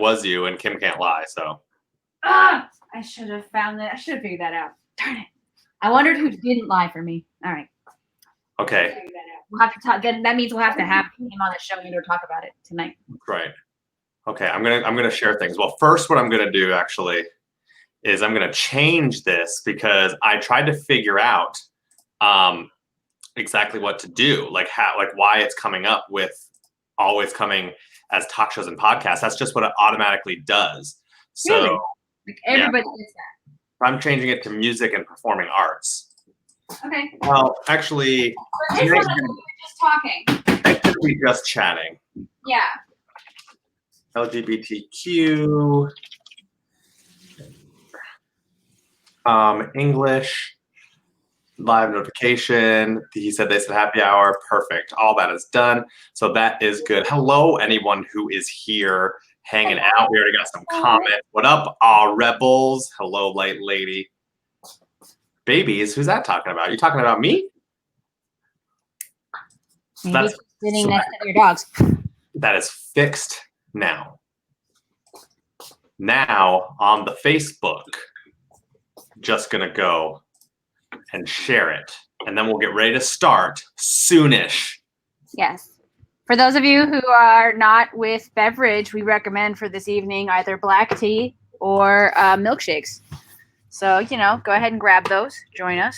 was you, and Kim can't lie. So. I should have found that. I should have figured that out. Darn it! I wondered who didn't lie for me. All right. Okay. We'll have to talk. Then that means we'll have to have him on the show and talk about it tonight. Right. Okay. I'm gonna share things. Well, first, what I'm gonna do actually is I'm gonna change this because I tried to figure out exactly what to do, like why it's coming up with always coming as talk shows and podcasts. That's just what it automatically does. So really? Like everybody gets that. I'm changing it to music and performing arts. Okay. Well, actually, we were just talking. We just chatting. Yeah. LGBTQ, English, live notification. He said they said happy hour. Perfect. All that is done. So that is good. Hello, anyone who is here hanging out. We already got some comments. What up, our rebels? Hello, light lady. Babies, who's that talking about? You talking about me? Maybe that's sitting next to your dogs. That is fixed now. Now on the Facebook, just gonna go and share it, and then we'll get ready to start soonish. Yes. For those of you who are not with beverage, we recommend for this evening either black tea or milkshakes. So, go ahead and grab those. Join us.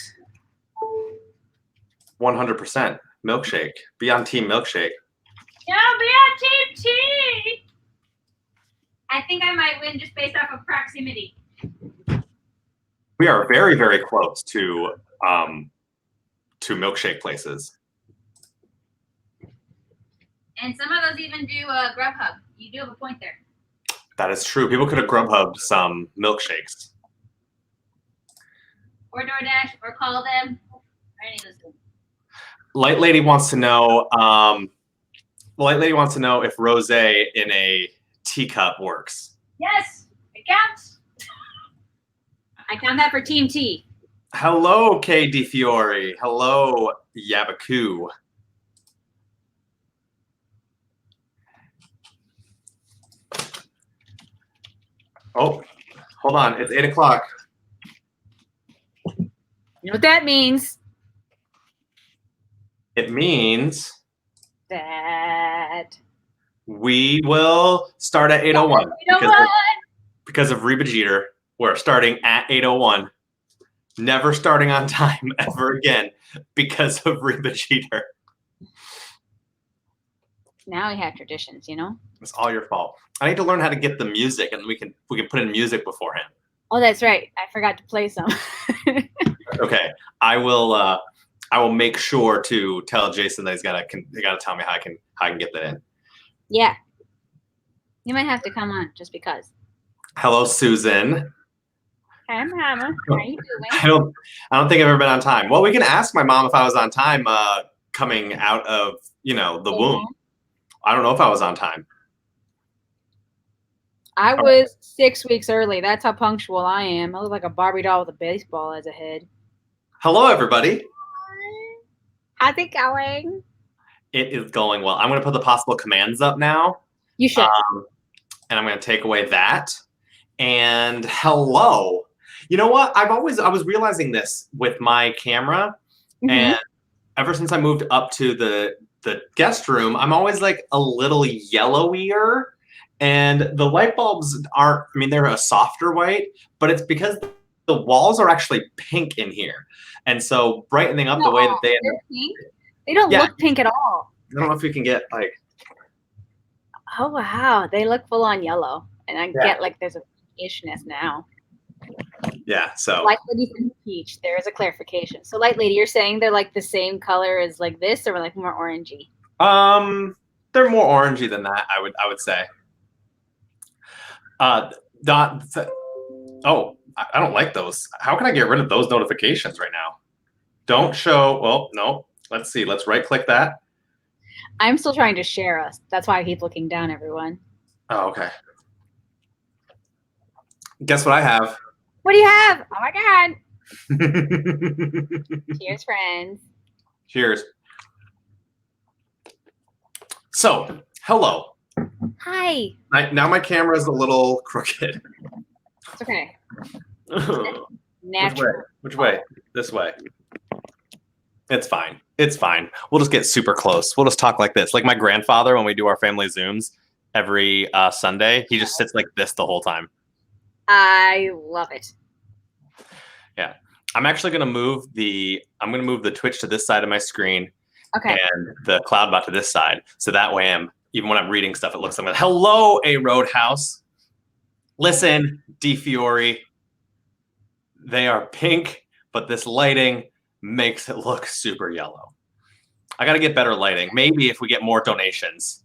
100% milkshake. Be on Team Milkshake. Yeah, be on Team Tea. I think I might win just based off of proximity. We are very, very close to milkshake places. And some of those even do Grubhub. You do have a point there. That is true. People could have Grubhubbed some milkshakes. Or DoorDash, or call them, or any of those things. Light Lady wants to know. Light Lady wants to know if rosé in a teacup works. Yes, it counts. I count that for Team T. Hello, KD Fiore. Hello, Yabaku. Oh, hold on. It's 8 o'clock. You know what that means? It means that we will start at 8:01 because of Reba Jeter. We're starting at 8:01. Never starting on time ever again because of Reba Jeter. Now we have traditions, It's all your fault. I need to learn how to get the music, and we can put in music beforehand. Oh, that's right. I forgot to play some. Okay, I will make sure to tell Jason that he's got to tell me how I can get that in. Yeah, you might have to come on just because. Hello, Susan. Hi, Mama. How are you doing? I don't think I've ever been on time. Well, we can ask my mom if I was on time coming out of the womb. I don't know if I was on time. I was 6 weeks early. That's how punctual I am. I look like a Barbie doll with a baseball as a head. Hello, everybody. How's it going? It is going well. I'm going to put the possible commands up now. You should. And I'm going to take away that. And hello. You know what? I was realizing this with my camera. Mm-hmm. And ever since I moved up to the guest room, I'm always like a little yellowier. And the light bulbs aren't, they're a softer white, but it's because the walls are actually pink in here. And so brightening up the way that they're pink? They don't look pink at all. I don't know if we can get like. Oh, wow. They look full on yellow. And I get like there's a ishness now. Yeah, so. Light Lady and peach. There is a clarification. So Light Lady, you're saying they're like the same color as like this or like more orangey? They're more orangey than that, I would say. I don't like those. How can I get rid of those notifications right now? Don't show. Well, no. Let's see. Let's right click that. I'm still trying to share us. That's why I keep looking down, everyone. Oh, okay. Guess what I have? What do you have? Oh my God. Cheers, friends. Cheers. So, hello. Hi. Now my camera is a little crooked. It's okay. Which Natural. Which way? This way. It's fine. It's fine. We'll just get super close. We'll just talk like this. Like my grandfather, when we do our family Zooms every Sunday, he just sits like this the whole time. I love it. Yeah. I'm actually going to move the Twitch to this side of my screen. Okay. And the cloud bot to this side. So that way even when I'm reading stuff, it looks like, hello, A Roadhouse. Listen, D Fiore. They are pink, but this lighting makes it look super yellow. I got to get better lighting. Maybe if we get more donations.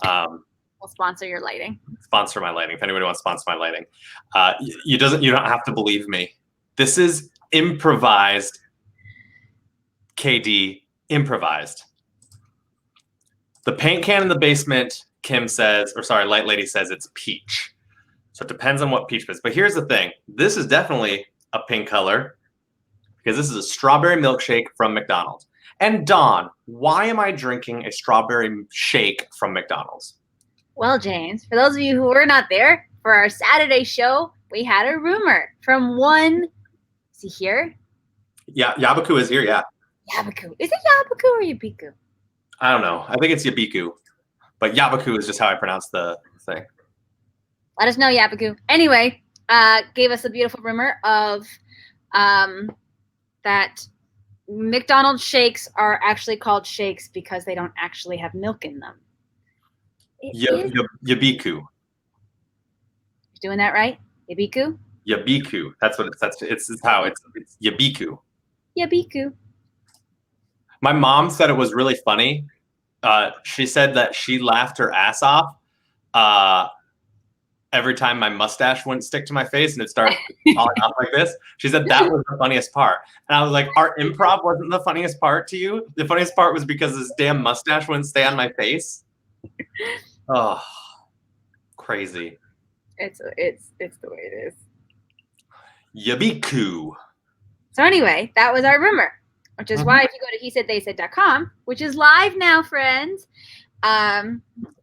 We'll sponsor your lighting. Sponsor my lighting. If anybody wants to sponsor my lighting. You don't have to believe me. This is improvised. KD improvised. The paint can in the basement, Light Lady says it's peach. So it depends on what peach is. But here's the thing. This is definitely a pink color because this is a strawberry milkshake from McDonald's. And Dawn, why am I drinking a strawberry shake from McDonald's? Well, James, for those of you who were not there, for our Saturday show, we had a rumor from one, is he here? Yeah, Yabaku is here, yeah. Yabaku. Is it Yabaku or Yabiku? I don't know. I think it's Yabiku. But Yabaku is just how I pronounce the thing. Let us know, Yabaku. Anyway, gave us a beautiful rumor of that McDonald's shakes are actually called shakes because they don't actually have milk in them. Yabiku. You're doing that right? Yabiku? Yabiku. That's what it's how it's Yabiku. Yabiku. My mom said it was really funny. She said that she laughed her ass off every time my mustache wouldn't stick to my face and it started falling off like this. She said that was the funniest part. And I was like, our improv wasn't the funniest part to you? The funniest part was because this damn mustache wouldn't stay on my face? Oh, crazy. It's the way it is. Yabiku. So anyway, that was our rumor, which is why if you go to hesaidtheysaid.com, which is live now, friends. And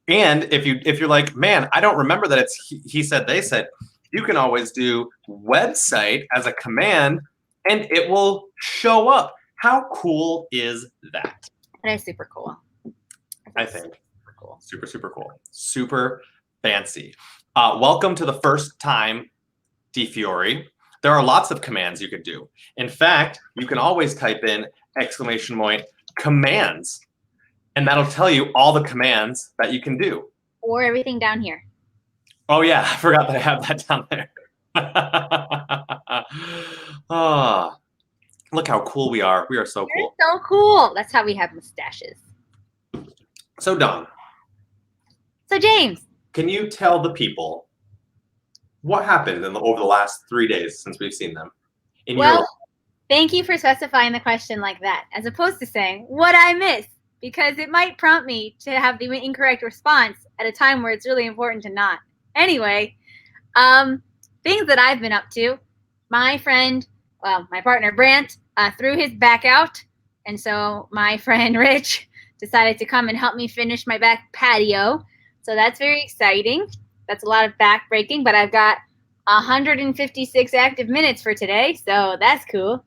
if you're like, man, I don't remember that it's he said, they said, you can always do website as a command and it will show up. How cool is that? That is super cool. I think. Super cool. Super, super cool. Super fancy. Welcome to the first time, D Fiore. There are lots of commands you could do. In fact, you can always type in ! commands. And that'll tell you all the commands that you can do. Or everything down here. Oh, yeah. I forgot that I have that down there. Oh, look how cool we are. We are so cool. You're so cool. That's how we have mustaches. So, Dawn. So, James. Can you tell the people what happened over the last 3 days since we've seen them? Thank you for specifying the question like that, as opposed to saying, what I missed. Because it might prompt me to have the incorrect response at a time where it's really important to not. Anyway, things that I've been up to. My partner Brant threw his back out. And so my friend Rich decided to come and help me finish my back patio. So that's very exciting. That's a lot of back breaking, but I've got 156 active minutes for today. So that's cool.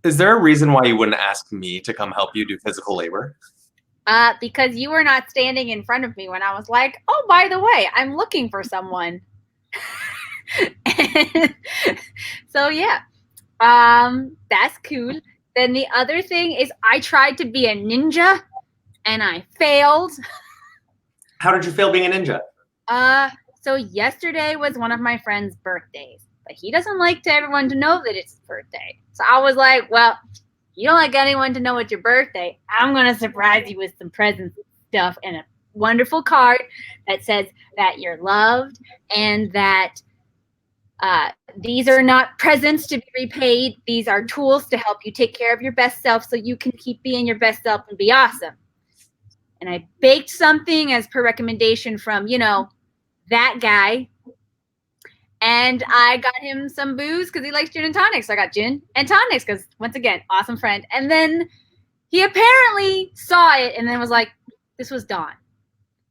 Is there a reason why you wouldn't ask me to come help you do physical labor? Because you were not standing in front of me when I was like, oh, by the way, I'm looking for someone. So, yeah, that's cool. Then the other thing is I tried to be a ninja and I failed. How did you fail being a ninja? So yesterday was one of my friend's birthdays. But he doesn't like everyone to know that it's his birthday. So I was like, well, you don't like anyone to know it's your birthday. I'm going to surprise you with some presents and stuff and a wonderful card that says that you're loved and that these are not presents to be repaid. These are tools to help you take care of your best self so you can keep being your best self and be awesome. And I baked something as per recommendation from, that guy. And I got him some booze because he likes gin and tonics. So I got gin and tonics because, once again, awesome friend. And then he apparently saw it and then was like, This was Dawn.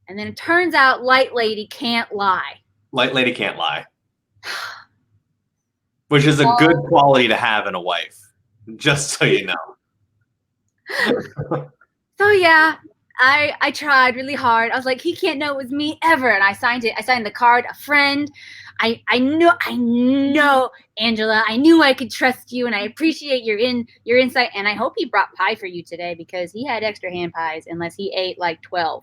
And then it turns out Light Lady can't lie. Light Lady can't lie. Which is a good quality to have in a wife, just so you know. So yeah, I tried really hard. I was like, he can't know it was me ever. And I signed it. I signed the card, a friend. I know, Angela. I knew I could trust you, and I appreciate your insight. And I hope he brought pie for you today because he had extra hand pies, unless he ate like 12.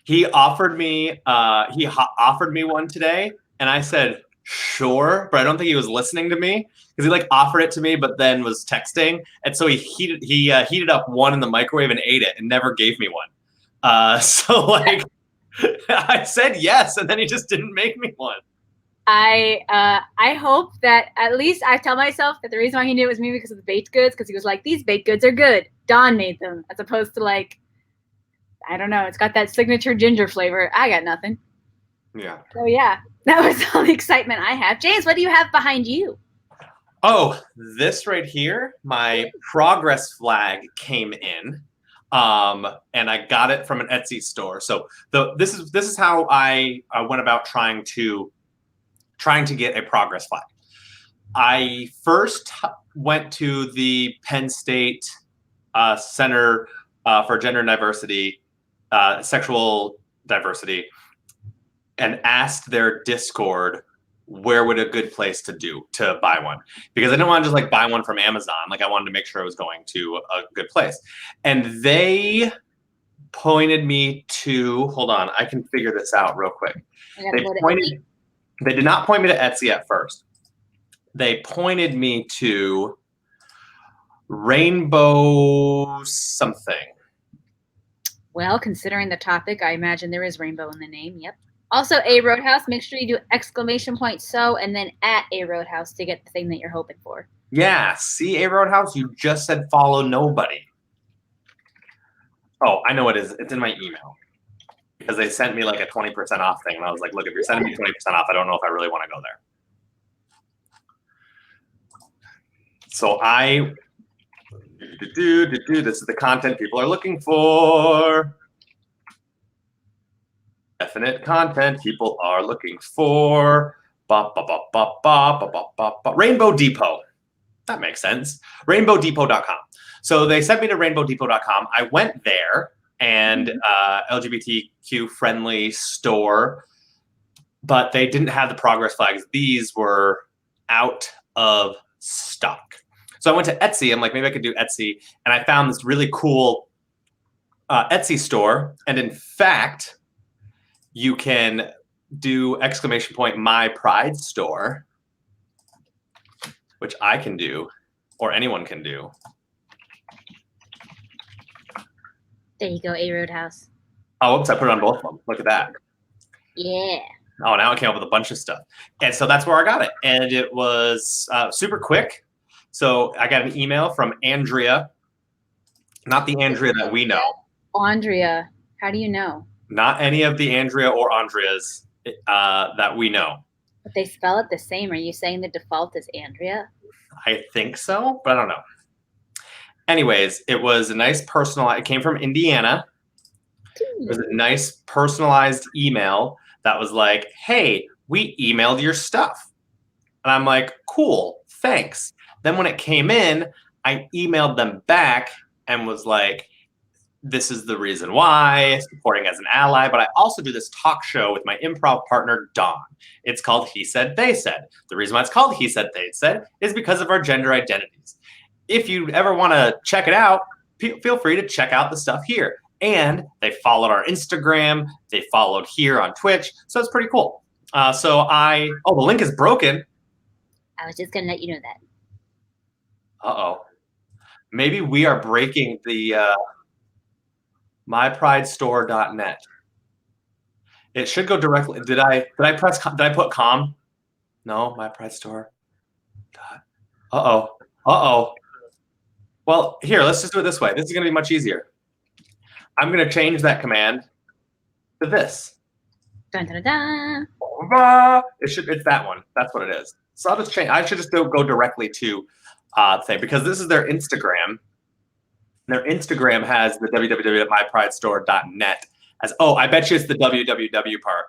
He offered me offered me one today, and I said sure, but I don't think he was listening to me because he like offered it to me, but then was texting, and so he heated up one in the microwave and ate it, and never gave me one. So like I said yes, and then he just didn't make me one. I hope that at least I tell myself that the reason why he knew it was me because of the baked goods, because he was like, these baked goods are good. Dawn made them, as opposed to like, I don't know, it's got that signature ginger flavor. I got nothing. Yeah. So yeah, that was all the excitement I have. James, what do you have behind you? Oh, this right here, my progress flag came in. And I got it from an Etsy store. So this is how I went about trying to get a progress flag. I first went to the Penn State Center for Gender and Diversity, Sexual Diversity, and asked their Discord where would a good place to buy one, because I didn't want to just like buy one from Amazon. Like I wanted to make sure I was going to a good place, and they pointed me to, hold on, I can figure this out real quick. They did not point me to Etsy at first. They pointed me to Rainbow something. Well, considering the topic, I imagine there is rainbow in the name. Yep. Also, A Roadhouse. Make sure you do ! So and then at A Roadhouse to get the thing that you're hoping for. Yeah. See, A Roadhouse, you just said follow nobody. Oh, I know it is. It's in my email. Because they sent me like a 20% off thing. And I was like, look, if you're sending me 20% off, I don't know if I really want to go there. So this is the content people are looking for. Definite content people are looking for. Rainbow Depot. That makes sense. RainbowDepot.com. So they sent me to RainbowDepot.com. I went there, and LGBTQ friendly store, but they didn't have the progress flags. These were out of stock. So I went to Etsy. I'm like, maybe I could do Etsy. And I found this really cool Etsy store. And in fact, you can do ! My Pride store, which I can do, or anyone can do. There you go, A Roadhouse. Oh, oops, I put it on both of them. Look at that. Yeah. Oh, now I came up with a bunch of stuff. And so that's where I got it. And it was super quick. So I got an email from Andrea, not the Andrea that we know. Andrea. How do you know? Not any of the Andrea or Andreas that we know. But they spell it the same. Are you saying the default is Andrea? I think so, but I don't know. Anyways, it was a nice personalized, it came from Indiana. It was a nice personalized email that was like, hey, we emailed your stuff. And I'm like, cool, thanks. Then when it came in, I emailed them back and was like, this is the reason why, supporting as an ally, but I also do this talk show with my improv partner, Dawn. It's called He Said, They Said. The reason why it's called He Said, They Said is because of our gender identities. If you ever want to check it out, feel free to check out the stuff here. And they followed our Instagram. They followed here on Twitch. So it's pretty cool. The link is broken. I was just going to let you know that. Uh-oh. Maybe we are breaking the mypridestore.net. It should go directly. Did I put com? No, mypridestore. Uh-oh. Well, here, let's just do it this way. This is going to be much easier. I'm going to change that command to this. Dun, dun, dun. It's that one. That's what it is. So I'll just change. I should just go directly to thing, because this is their Instagram. Their Instagram has the www.mypridestore.net as, oh, I bet you it's the www part.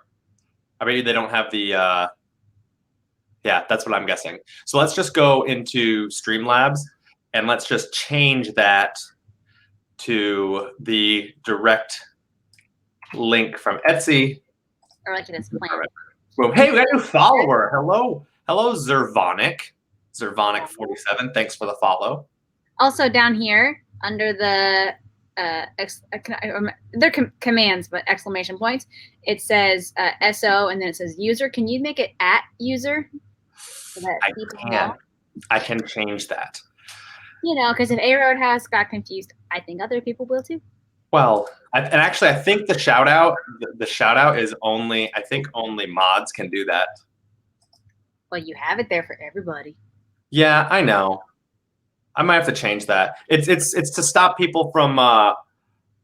I bet you they don't have the, yeah, that's what I'm guessing. So let's just go into Streamlabs and let's just change that to the direct link from Etsy. Or like it is planned. Boom. Hey, we got a new follower. Hello. Hello, Zervonic. Zervonic47. Thanks for the follow. Also down here under the they're commands, but exclamation points. It says SO, and then it says user. Can you make it at user? So that I can change that. You know, because if A Roadhouse got confused, I think other people will too. Well, and actually, I think the shout out is only, I think only mods can do that. Well, you have it there for everybody. Yeah, I know. I might have to change that. It's to stop people from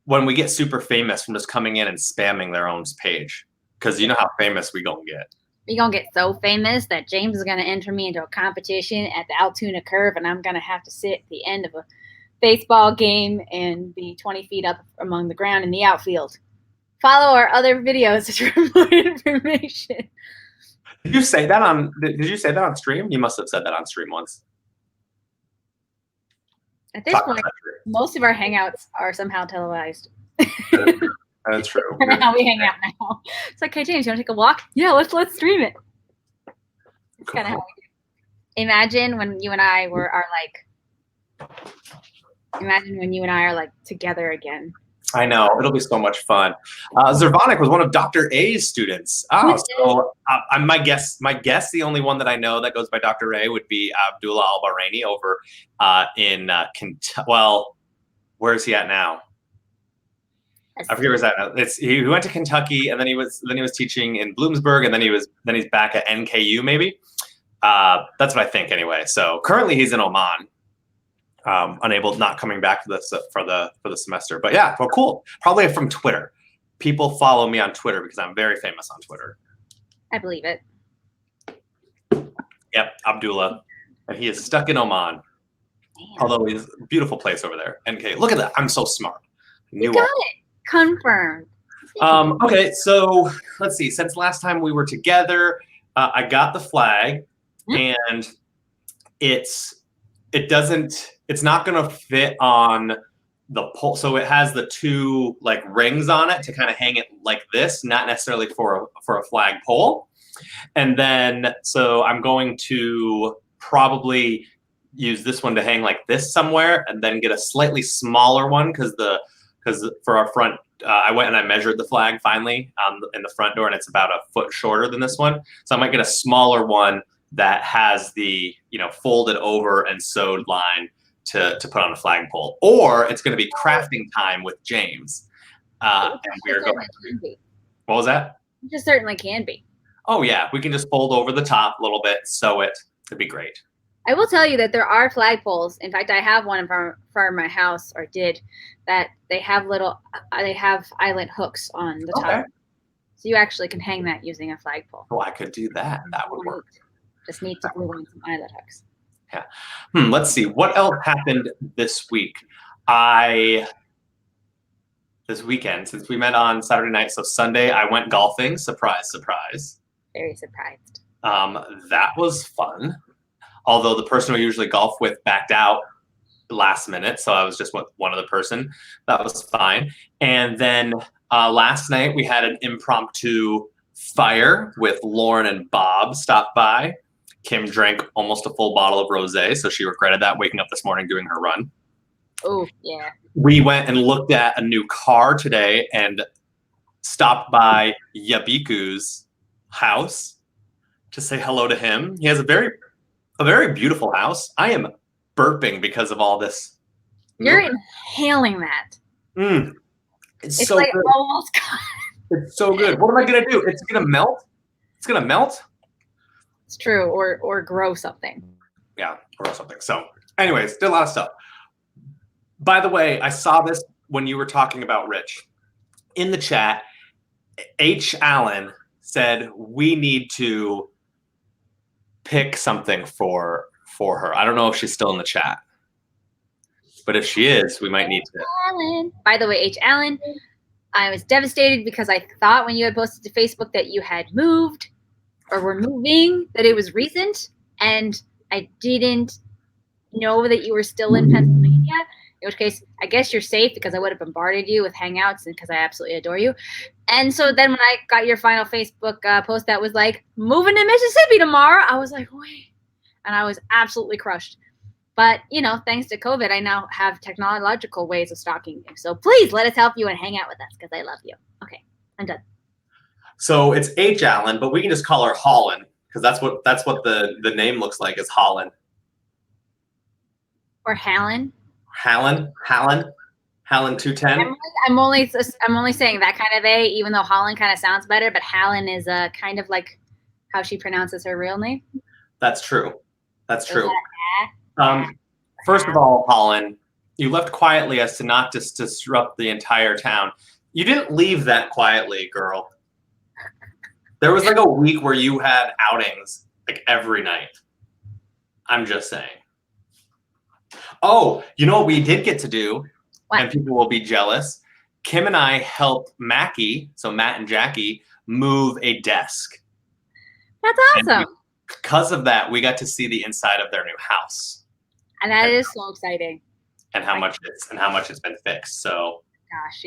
when we get super famous from just coming in and spamming their own page, because you know how famous we gonna get. We're gonna get so famous that James is gonna enter me into a competition at the Altoona Curve, and I'm gonna have to sit at the end of a baseball game and be 20 feet up among the ground in the outfield. Follow our other videos for more information. Did you say that on stream? You must have said that on stream once. At this point, most of our hangouts are somehow televised. That's true. That's how we hang out now. It's like, hey James, you want to take a walk? Yeah, let's stream it. It's kind of how we do. Imagine when you and I are like together again. I know, it'll be so much fun. Zervonic was one of Dr. A's students. Oh, so my guess, the only one that I know that goes by Dr. A would be Abdullah Al-Bahraini over in Kentucky. Well, where is he at now? I forget where he's at now. He went to Kentucky, and then he was teaching in Bloomsburg, and then he's back at NKU maybe. That's what I think anyway. So currently he's in Oman. Not coming back for the semester, but yeah, well, cool. Probably from Twitter. People follow me on Twitter because I'm very famous on Twitter. I believe it. Yep, Abdullah, and he is stuck in Oman. Damn. Although he's a beautiful place over there. NK, look at that. I'm so smart. You got it. Confirmed. Okay, so let's see. Since last time we were together, I got the flag, and it's not going to fit on the pole. So it has the two like rings on it to kind of hang it like this, not necessarily for a flag pole. And then, so I'm going to probably use this one to hang like this somewhere, and then get a slightly smaller one because for our front, I went and I measured the flag finally in the front door, and it's about a foot shorter than this one. So I might get a smaller one that has the, folded over and sewed line to put on a flagpole, or it's going to be crafting time with James. And we're going to. What was that? It just certainly can be. Oh yeah, we can just fold over the top a little bit, sew it. It'd be great. I will tell you that there are flagpoles. In fact, I have one for my house, or did, that they have eyelet hooks on the top. So you actually can hang that using a flagpole. Oh, I could do that. That would work. Just need to glue on some eyelet hooks. Yeah. Let's see. What else happened this week? This weekend, since we met on Saturday night, so Sunday, I went golfing. Surprise, surprise. Very surprised. That was fun. Although the person we usually golf with backed out last minute, so I was just with one other person. That was fine. And then last night we had an impromptu fire with Lauren and Bob stopped by. Kim drank almost a full bottle of rosé, so she regretted that waking up this morning doing her run. Oh, yeah. We went and looked at a new car today and stopped by Yabiku's house to say hello to him. He has a very beautiful house. I am burping because of all this. You're inhaling that. It's so like good. Almost gone. It's so good. What am I gonna do? It's gonna melt. It's gonna melt. It's true, or grow something. Yeah, grow something. So, anyways, did a lot of stuff. By the way, I saw this when you were talking about Rich in the chat. H. Allen said we need to pick something for her. I don't know if she's still in the chat. But if she is, we might need to. Allen. By the way, H. Allen, I was devastated because I thought when you had posted to Facebook that you had moved or were moving, that it was recent, and I didn't know that you were still in Pennsylvania. In which case, I guess you're safe because I would have bombarded you with hangouts and because I absolutely adore you. And so then when I got your final Facebook post that was like, moving to Mississippi tomorrow, I was like, wait. And I was absolutely crushed. But, thanks to COVID, I now have technological ways of stalking you. So please let us help you and hang out with us because I love you. Okay, I'm done. So it's H. Allen, but we can just call her Holland because that's what the name looks like is Holland. Or Hallen. Hallen 210. I'm only saying that kind of A, even though Holland kind of sounds better, but Hallen is kind of like how she pronounces her real name. That's true. First of all, Holland, you left quietly as to not just disrupt the entire town. You didn't leave that quietly, girl. There was like a week where you had outings like every night. I'm just saying. Oh, you know what we did get to do? What? And people will be jealous. Kim and I helped Mackie, so Matt and Jackie, move a desk. That's awesome. Because of that, we got to see the inside of their new house. And that is so exciting. And how much it's been fixed. So gosh,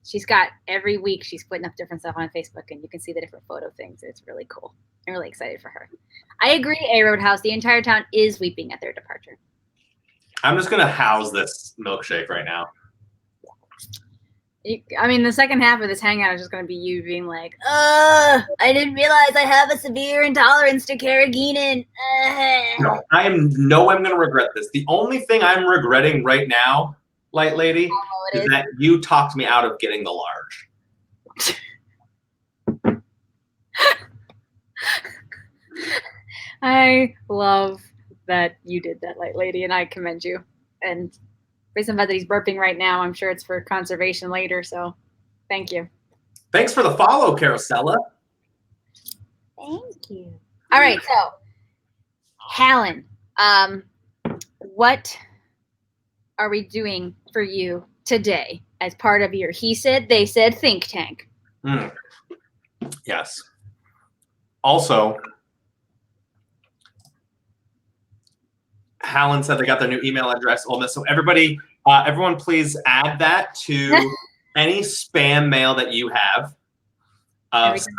she's got every week she's putting up different stuff on Facebook and you can see the different photo things. It's really cool. I'm really excited for her. I agree, A Roadhouse. The entire town is weeping at their departure. I'm just gonna house this milkshake right now. The second half of this hangout is just going to be you being like, I didn't realize I have a severe intolerance to carrageenan. No, I'm going to regret this. The only thing I'm regretting right now, Light Lady, is that you talked me out of getting the large. I love that you did that, Light Lady, and I commend you. And based on the fact that he's burping right now, I'm sure it's for conservation later, so thank you. Thanks for the follow, Carosella. Thank you. All right, so Hallen, what are we doing for you today as part of your He Said, They Said think tank? Yes. Also, Hallen said they got their new email address. So everyone please add that to any spam mail that you have.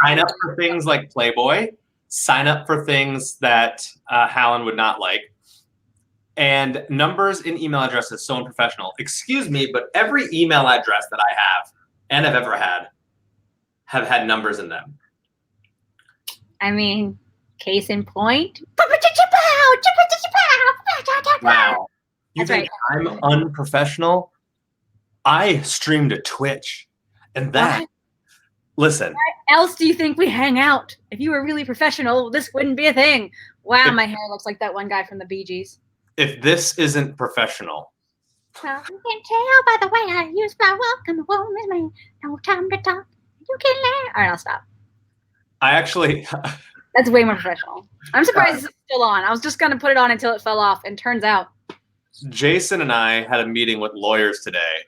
Sign up for things like Playboy. Sign up for things that Hallen would not like. And numbers in email address is so unprofessional. Excuse me, but every email address that I have and have ever had have had numbers in them. Case in point. Wow. You think I'm unprofessional? I stream to Twitch. And that, listen. Why else do you think we hang out? If you were really professional, this wouldn't be a thing. Wow, my hair looks like that one guy from the Bee Gees. If this isn't professional. You can tell by the way I use my welcome home is man. No time to talk. You can learn. All right, I'll stop. That's way more professional. I'm surprised it's still on. I was just going to put it on until it fell off, and turns out. Jason and I had a meeting with lawyers today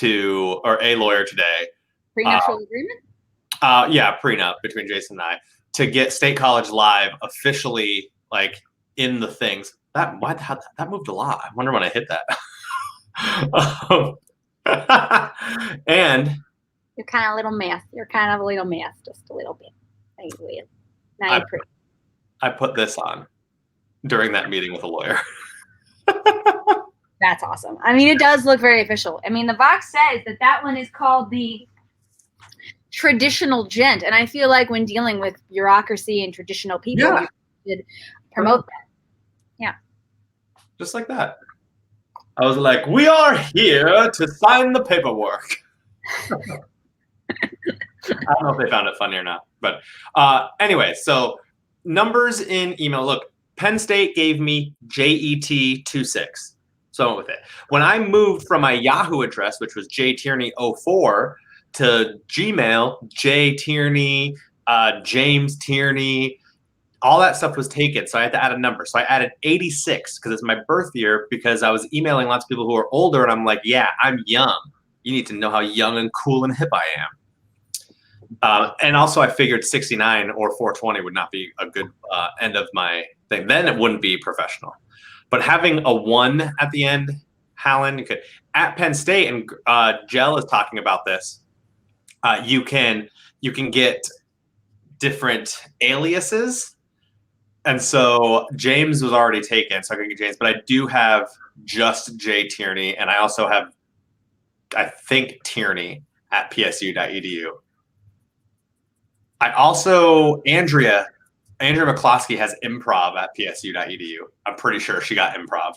a lawyer today. Prenuptial agreement? Yeah, prenup between Jason and I to get State College Live officially in the things. That moved a lot. I wonder when I hit that. And you're kind of a little mess. Just a little bit. Anyway. I put this on during that meeting with a lawyer. That's awesome. It does look very official. The box says that one is called the traditional gent. And I feel like when dealing with bureaucracy and traditional people, you should promote that. Yeah. Just like that. I was like, we are here to sign the paperwork. I don't know if they found it funny or not. But anyway, so numbers in email. Look, Penn State gave me JET26. So I went with it. When I moved from my Yahoo address, which was jtierney04, to Gmail, J Tierney, James Tierney, all that stuff was taken, so I had to add a number. So I added 86 because it's my birth year, because I was emailing lots of people who are older, and I'm like, yeah, I'm young. You need to know how young and cool and hip I am. And also, I figured 69 or 420 would not be a good end of my thing. Then it wouldn't be professional. But having a 1 at the end, Hallen, you could at Penn State, and Jell is talking about this. You can get different aliases. And so James was already taken, so I could get James. But I do have just J Tierney, and I also have, I think, Tierney at psu.edu. I also, Andrea McCloskey has improv at psu.edu. I'm pretty sure she got improv.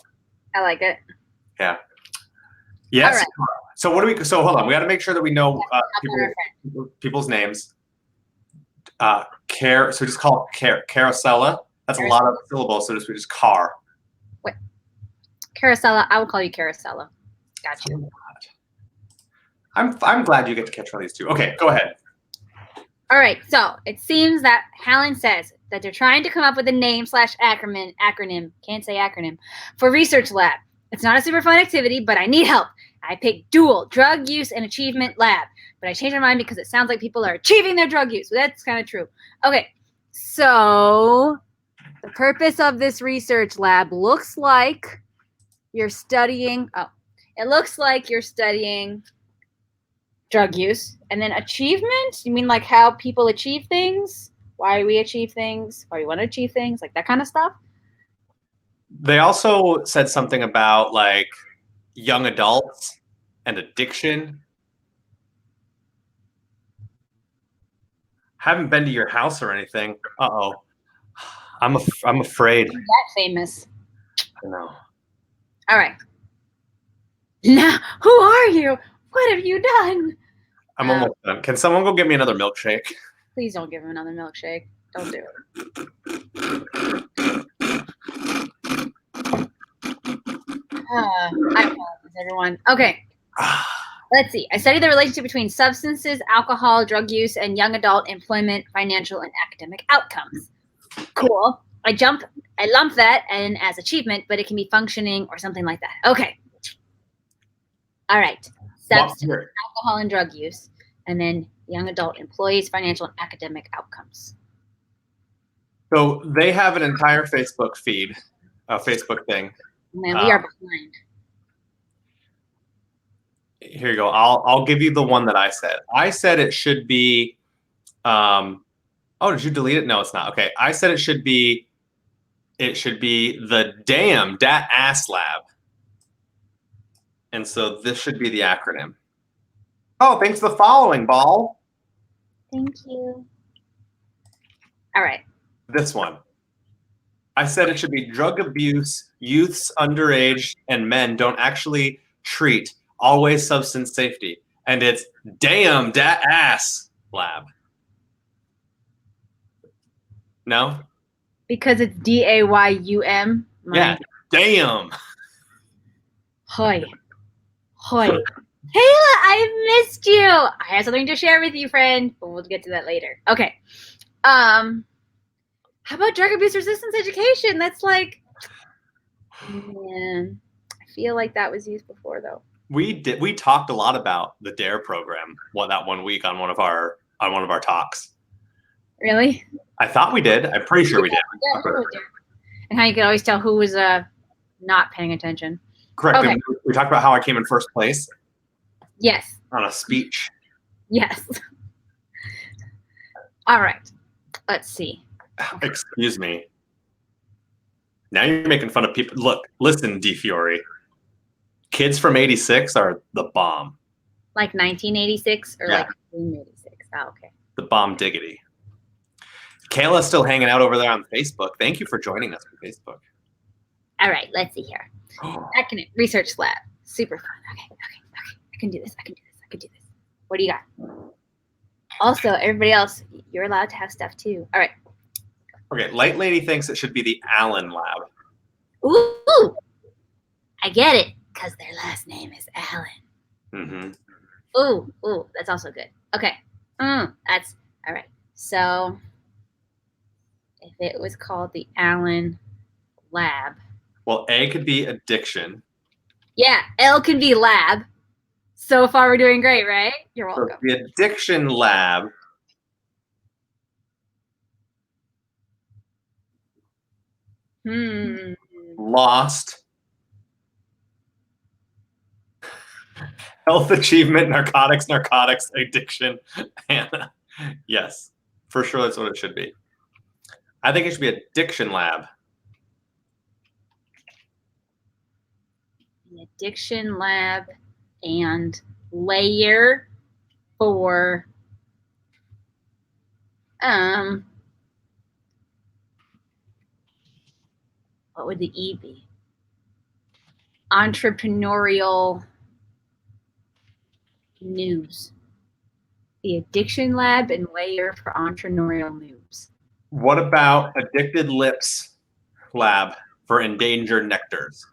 I like it. Yeah. Yes. Right. So hold on. We got to make sure that we know people's names. So just call Carosella. That's a lot of syllables. So we just car. Wait. Carosella. I will call you Carosella. Gotcha. I'm glad you get to catch one of these two. Okay, go ahead. All right. So it seems that Hallen says that they're trying to come up with a name / acronym. Can't say acronym for research lab. It's not a super fun activity, but I need help. I picked DUAL, Drug Use and Achievement Lab, but I changed my mind because it sounds like people are achieving their drug use. So that's kind of true. Okay, so the purpose of this research lab looks like you're studying, drug use. And then achievement? You mean like how people achieve things? Why we achieve things? Why we want to achieve things? Like that kind of stuff? They also said something about like young adults and addiction. Haven't been to your house or anything. Uh-oh. I'm afraid. You're that famous. I know. All right. Now, who are you? What have you done? I'm almost done. Can someone go get me another milkshake? Please don't give him another milkshake. Don't do it. I apologize, everyone. Okay. Let's see. I studied the relationship between substances, alcohol, drug use, and young adult employment, financial, and academic outcomes. Cool. I lump that in as achievement, but it can be functioning or something like that. Okay. All right. Substance, alcohol, and drug use, and then young adult employees, financial, and academic outcomes. So they have an entire Facebook feed, a Facebook thing. Man, we are behind. Here you go. I'll give you the one that I said. I said it should be. Oh, did you delete it? No, it's not. Okay, I said it should be. It should be the damn dat ass lab. And so this should be the acronym. Oh, thanks for the following, Ball. Thank you. All right. This one. I said it should be drug abuse, youths underage, and men don't actually treat, always substance safety. And it's damn dat ass lab. No? Because it's DAYUM. Yeah, damn. Hoi. Kayla, I missed you. I have something to share with you, friend, but we'll get to that later. Okay. How about drug abuse resistance education? That's like, man, I feel like that was used before though. We talked a lot about the DARE program that one week on one of our talks. Really? I thought we did. I'm pretty sure we did. Yeah, and how you could always tell who was not paying attention. Correct. Okay. We talked about how I came in first place. Yes. On a speech. Yes. All right. Let's see. Excuse me. Now you're making fun of people. Look, listen, DeFiore. Kids from '86 are the bomb. Like 1986 or like 1986? Oh, okay. The bomb diggity. Kayla's still hanging out over there on Facebook. Thank you for joining us on Facebook. All right, let's see here. Acronym, research lab. Super fun. Okay. I can do this. What do you got? Also, everybody else, you're allowed to have stuff too. All right. Okay, Light Lady thinks it should be the Allen lab. Ooh, I get it, because their last name is Allen. Mm-hmm. Ooh, that's also good. Okay, that's all right. So if it was called the Allen Lab? Well, A could be addiction. Yeah, L could be lab. So far, we're doing great, right? You're So welcome. the addiction lab. Lost. Health achievement, narcotics, addiction. Yes, for sure that's what it should be. I think it should be addiction lab. The addiction lab and layer for what would the E be? Entrepreneurial news. The addiction lab and layer for entrepreneurial news. What about addicted lips lab for endangered nectars?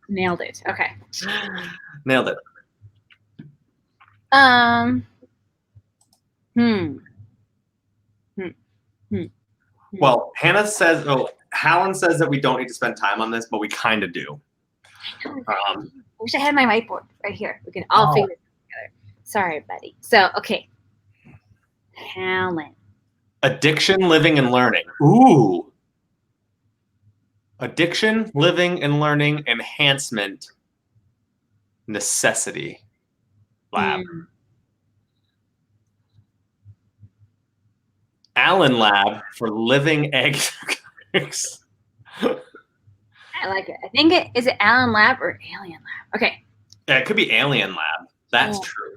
Nailed it. Okay. Nailed it. Well, Hannah says, Hallen says that we don't need to spend time on this, but we kind of do. I wish I had my whiteboard right here. We can all figure it together. Sorry, buddy. So, okay. Hallen. Addiction, living, and learning. Ooh. Addiction, living, and learning enhancement necessity lab. Allen lab for living eggs. I like it. I think is it Allen Lab or Alien Lab? Okay. Yeah, it could be Alien Lab. That's true.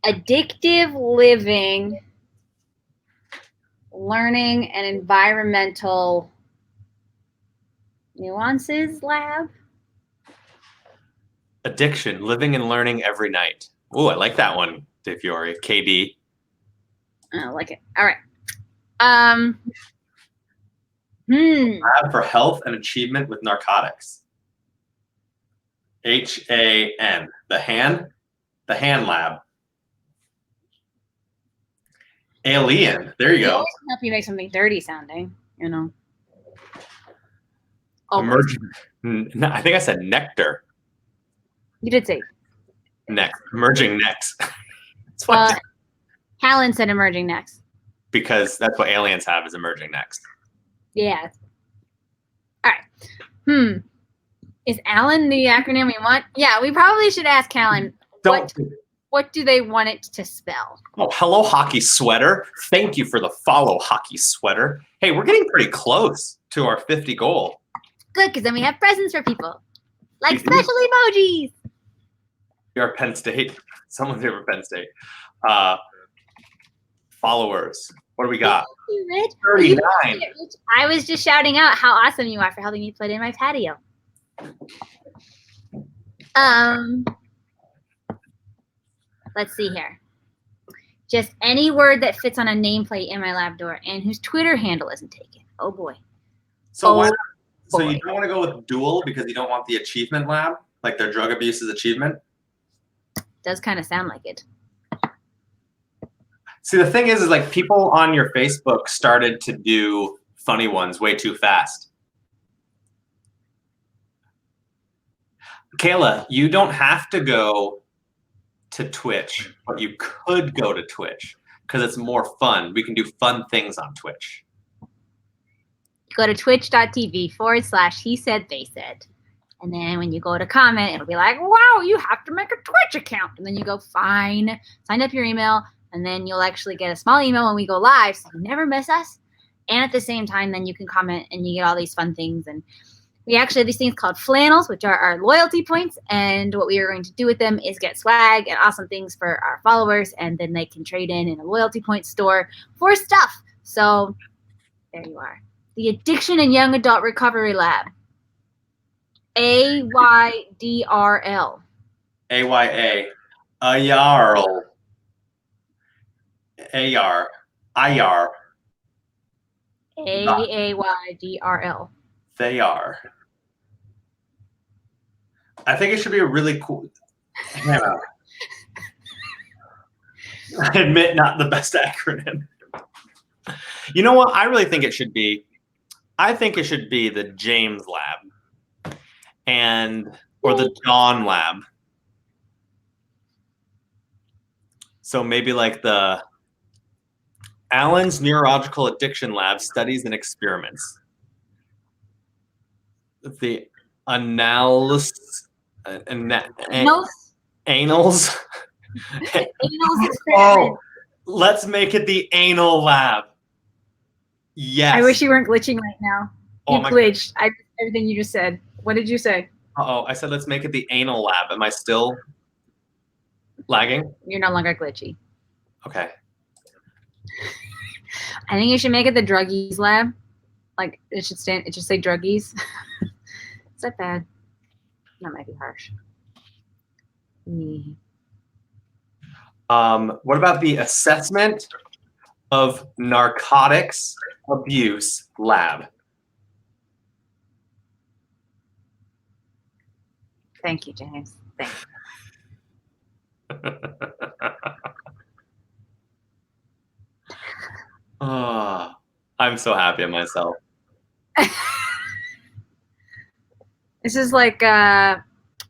Addictive living, learning, and environmental nuances lab. Addiction, living and learning every night. Ooh, I like that one, Dave Fiore. KD. I like it. All right. Lab for health and achievement with narcotics. HAN. The hand lab. Alien. There you go. Help you make something dirty sounding, you know. Emerging. I think I said nectar. You did say next. Emerging next. Hallen said emerging next. Because that's what aliens have is emerging next. Yeah. All right. Is Allen the acronym we want? Yeah, we probably should ask Hallen what do they want it to spell? Oh, hello, Hockey Sweater. Thank you for the follow, Hockey Sweater. Hey, we're getting pretty close to our 50 goal. Good, because then we have presents for people. Like special emojis. We are Penn State. Someone's here for Penn State. Followers. What do we got? You, Rich. 39. I was just shouting out how awesome you are for helping me put in my patio. Let's see here. Just any word that fits on a nameplate in my lab door and whose Twitter handle isn't taken. Oh boy. So so you don't want to go with dual because you don't want the achievement lab, like their drug abuse is achievement? Does kind of sound like it. See, the thing is like people on your Facebook started to do funny ones way too fast. Kayla, you don't have to go to Twitch, but you could go to Twitch because it's more fun. We can do fun things on Twitch. Go to twitch.tv/he said, they said. And then when you go to comment, it'll be like, wow, you have to make a Twitch account. And then you go, fine, sign up your email. And then you'll actually get a small email when we go live, so you never miss us. And at the same time, then you can comment and you get all these fun things. And we actually have these things called flannels, which are our loyalty points. And what we are going to do with them is get swag and awesome things for our followers. And then they can trade in a loyalty point store for stuff. So there you are. The Addiction and Young Adult Recovery Lab. AYDRL. AYA. AYARL. AR. IR. AAYDRL. They are. I think it should be a really cool. Hannah. I admit, not the best acronym. You know what? I really think it should be. I think it should be the James Lab, or the John Lab. So maybe like the Allen's Neurological Addiction Lab studies and experiments. The analysis, Anals? anals. Anals experiment. Oh, let's make it the anal lab. Yes. I wish you weren't glitching right now. Oh, You glitched. I missed everything you just said. What did you say? Uh-oh, I said let's make it the anal lab. Am I still lagging? You're no longer glitchy. Okay. I think you should make it the druggies lab. Like it should say druggies. Is that bad? That might be harsh. What about the assessment of narcotics abuse lab? Thank you, James. Thank you. Oh, I'm so happy at myself. This is like the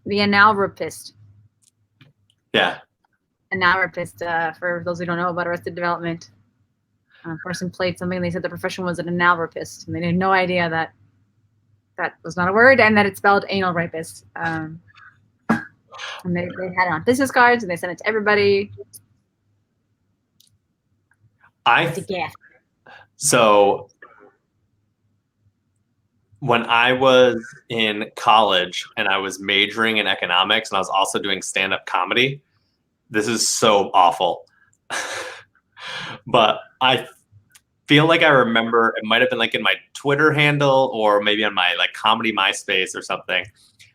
analrapist. Yeah. Analrapist, for those who don't know about Arrested Development. A person played something and they said the profession was an analrapist, and they had no idea that that was not a word and that it spelled anal rapist. And they had it on business cards and they sent it to everybody. So when I was in college and I was majoring in economics and I was also doing stand-up comedy, this is so awful. But I feel like I remember it might have been like in my Twitter handle or maybe on my like comedy MySpace or something.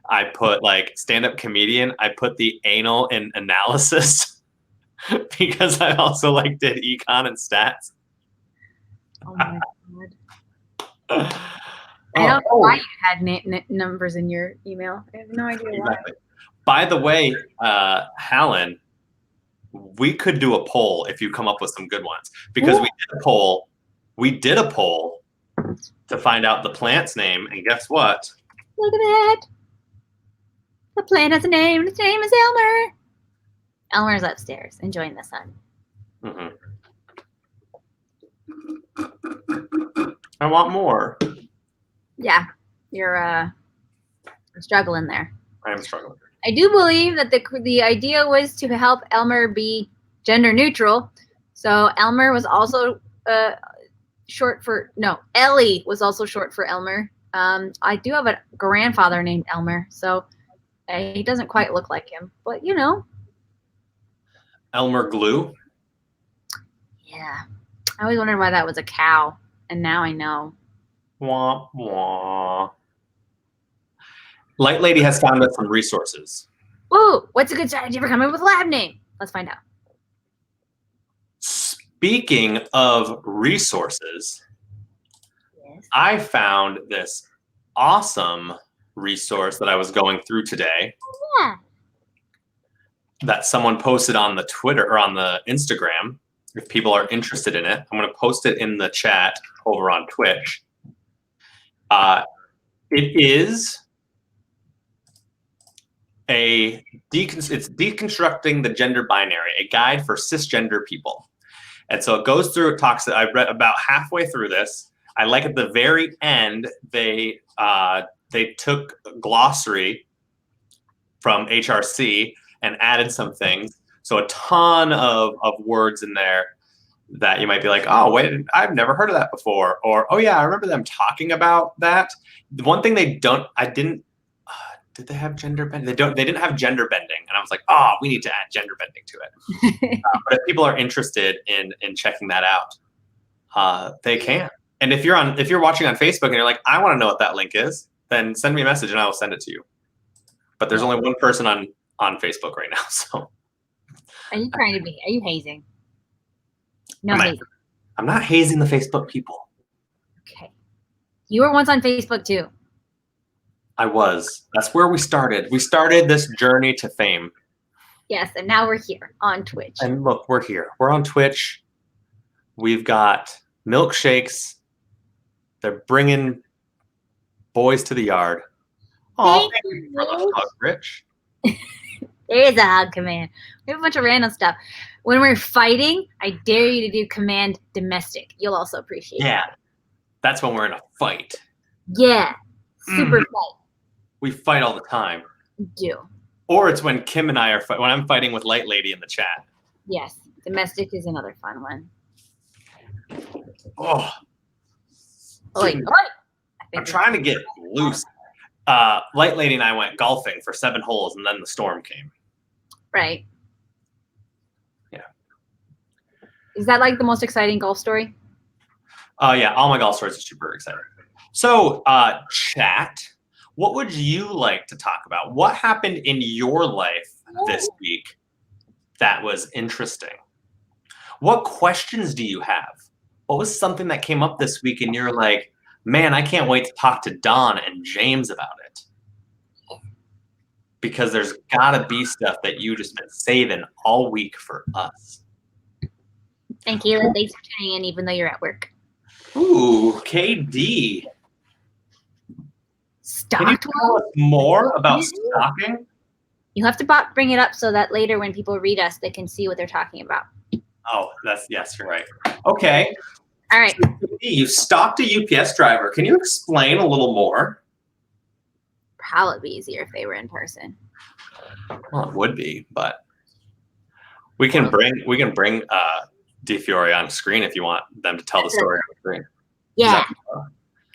I put like stand-up comedian. I put the anal in analysis because I also like did econ and stats. Oh my God. I don't know why you had numbers in your email. I have no idea why. By the way, Hallen, we could do a poll if you come up with some good ones, because we did a poll to find out the plant's name, and guess what? Look at that. The plant has a name. Its name is Elmer. Elmer's upstairs enjoying the sun. Mm-hmm. I want more. Yeah, you're struggling there. I am struggling. I do believe that the idea was to help Elmer be gender neutral. So Elmer was also Ellie was also short for Elmer. I do have a grandfather named Elmer, so he doesn't quite look like him, but you know. Elmer Glue? Yeah. I always wondered why that was a cow, and now I know. Wah, wah. Light Lady has found us some resources. Ooh, what's a good strategy for coming up with a lab name? Let's find out. Speaking of resources, yes. I found this awesome resource that I was going through today. Yeah. That someone posted on the Twitter or on the Instagram. If people are interested in it, I'm going to post it in the chat over on Twitch. It is it's deconstructing the gender binary, a guide for cisgender people. And so it goes through, it talks, I read about halfway through this. I like at the very end, they took glossary from HRC and added some things. So a ton of words in there that you might be like, oh, wait, I've never heard of that before. Or, oh yeah, I remember them talking about that. The one thing did they have gender bending? They didn't have gender bending. And I was like, oh, we need to add gender bending to it. But if people are interested in checking that out, they can. And if you're watching on Facebook and you're like, I want to know what that link is, then send me a message and I will send it to you. But there's only one person on Facebook right now, so. Are you hazing? No hazing. I'm not hazing the Facebook people. Okay. You were once on Facebook too. I was. That's where we started. We started this journey to fame. Yes, and now we're here on Twitch. And look, we're here. We're on Twitch. We've got milkshakes. They're bringing boys to the yard. Oh, thank you for the hug, Rich. There is a hug command. We have a bunch of random stuff. When we're fighting, I dare you to do command domestic. You'll also appreciate it. Yeah. That's when we're in a fight. Yeah. Super fight. We fight all the time. We do. Or it's when Kim and I are when I'm fighting with Light Lady in the chat. Yes. Domestic is another fun one. Oh. Oi. I'm trying to get loose. Light Lady and I went golfing for 7 holes, and then the storm came. Right. Yeah. Is that like the most exciting golf story? Yeah, all my golf stories are super exciting. So, chat, what would you like to talk about? What happened in your life this week that was interesting? What questions do you have? What was something that came up this week and you're like, man, I can't wait to talk to Don and James about it? Because there's gotta be stuff that you just been saving all week for us. And Kayla, thanks for tuning in even though you're at work. Ooh, KD. Can you tell us more about stalking? You have to bring it up so that later when people read us, they can see what they're talking about. Oh, yes, you're right. Okay. All right. You stalked a UPS driver. Can you explain a little more? Probably be easier if they were in person. Well, it would be, but we can bring DeFiore on screen if you want them to tell the story on screen. Yeah.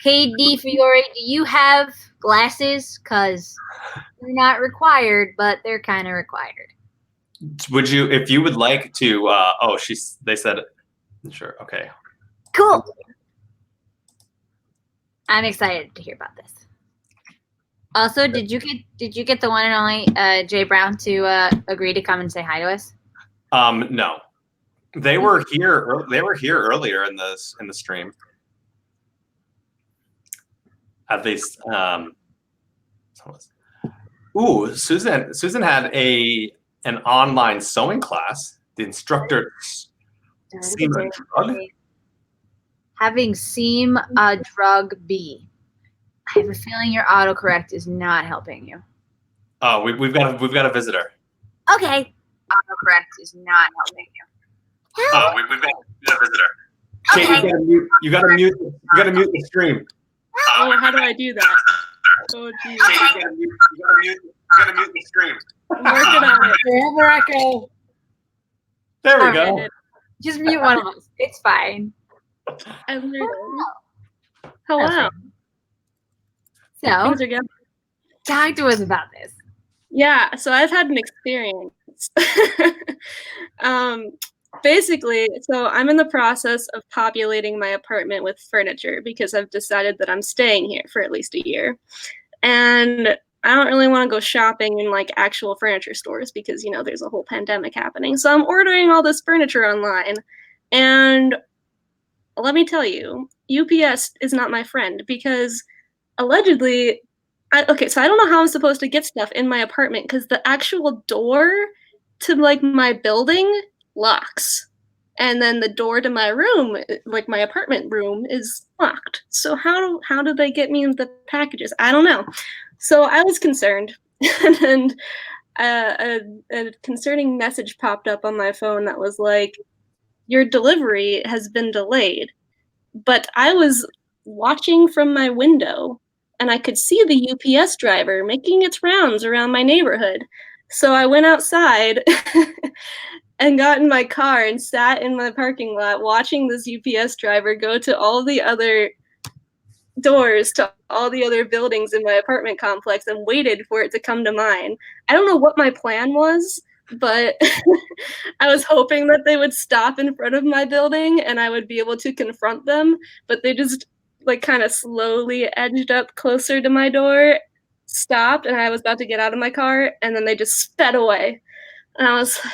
KD Fiore, do you have glasses? Because they're not required, but they're kind of required. Would you, if you would like to? They said, sure, okay. Cool. I'm excited to hear about this. Also, did you get the one and only Jay Brown to agree to come and say hi to us? No, they were here. They were here earlier in the stream. At least, Susan had an online sewing class. The instructor seemed a drug. Having seem a drug be. I have a feeling your autocorrect is not helping you. Oh, we've got a visitor. Okay. Autocorrect is not helping you. Oh, we've got a visitor. Okay. Kate, you gotta mute the stream. Oh, how do I do that? Oh, geez. Kate, you gotta mute the stream. I'm working on it. Forever echo. There we go. Just mute one of us. It's fine. I'm learning. Hello. So, Things are good. talk to us about this. Yeah, so I've had an experience. Basically, so I'm in the process of populating my apartment with furniture because I've decided that I'm staying here for at least a year. And I don't really want to go shopping in like actual furniture stores because, there's a whole pandemic happening. So I'm ordering all this furniture online. And let me tell you, UPS is not my friend because allegedly, so I don't know how I'm supposed to get stuff in my apartment because the actual door to like my building locks. And then the door to my room, like my apartment room, is locked. So how do they get me the packages? I don't know. So I was concerned. And a concerning message popped up on my phone that was like, your delivery has been delayed. But I was watching from my window and I could see the UPS driver making its rounds around my neighborhood. So I went outside and got in my car and sat in my parking lot watching this UPS driver go to all the other doors to all the other buildings in my apartment complex and waited for it to come to mine. I don't know what my plan was, but I was hoping that they would stop in front of my building and I would be able to confront them, but they just like kind of slowly edged up closer to my door, stopped, and I was about to get out of my car, and then they just sped away. And I was like,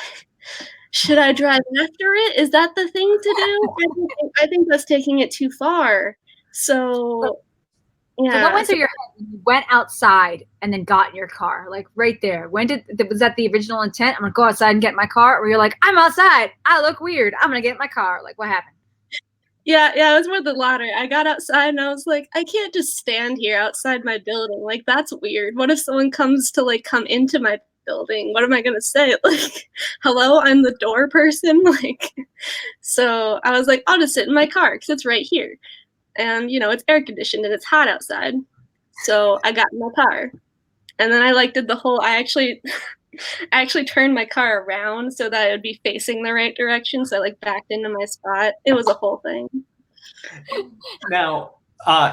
should I drive after it? Is that the thing to do? I think that's taking it too far. So Yeah. So what went through your head when you went outside and then got in your car? Like right there. Was that the original intent? I'm gonna go outside and get in my car, or you're like, I'm outside. I look weird. I'm gonna get in my car. Like what happened? Yeah, it was more the latter. I got outside and I was like, I can't just stand here outside my building. Like, that's weird. What if someone comes to like come into my building? What am I gonna say? Like, hello, I'm the door person. Like, so I was like, I'll just sit in my car because it's right here, and it's air conditioned and it's hot outside. So I got in my car, and then I like did the whole. I actually turned my car around so that it would be facing the right direction. So I like backed into my spot. It was a whole thing. Now,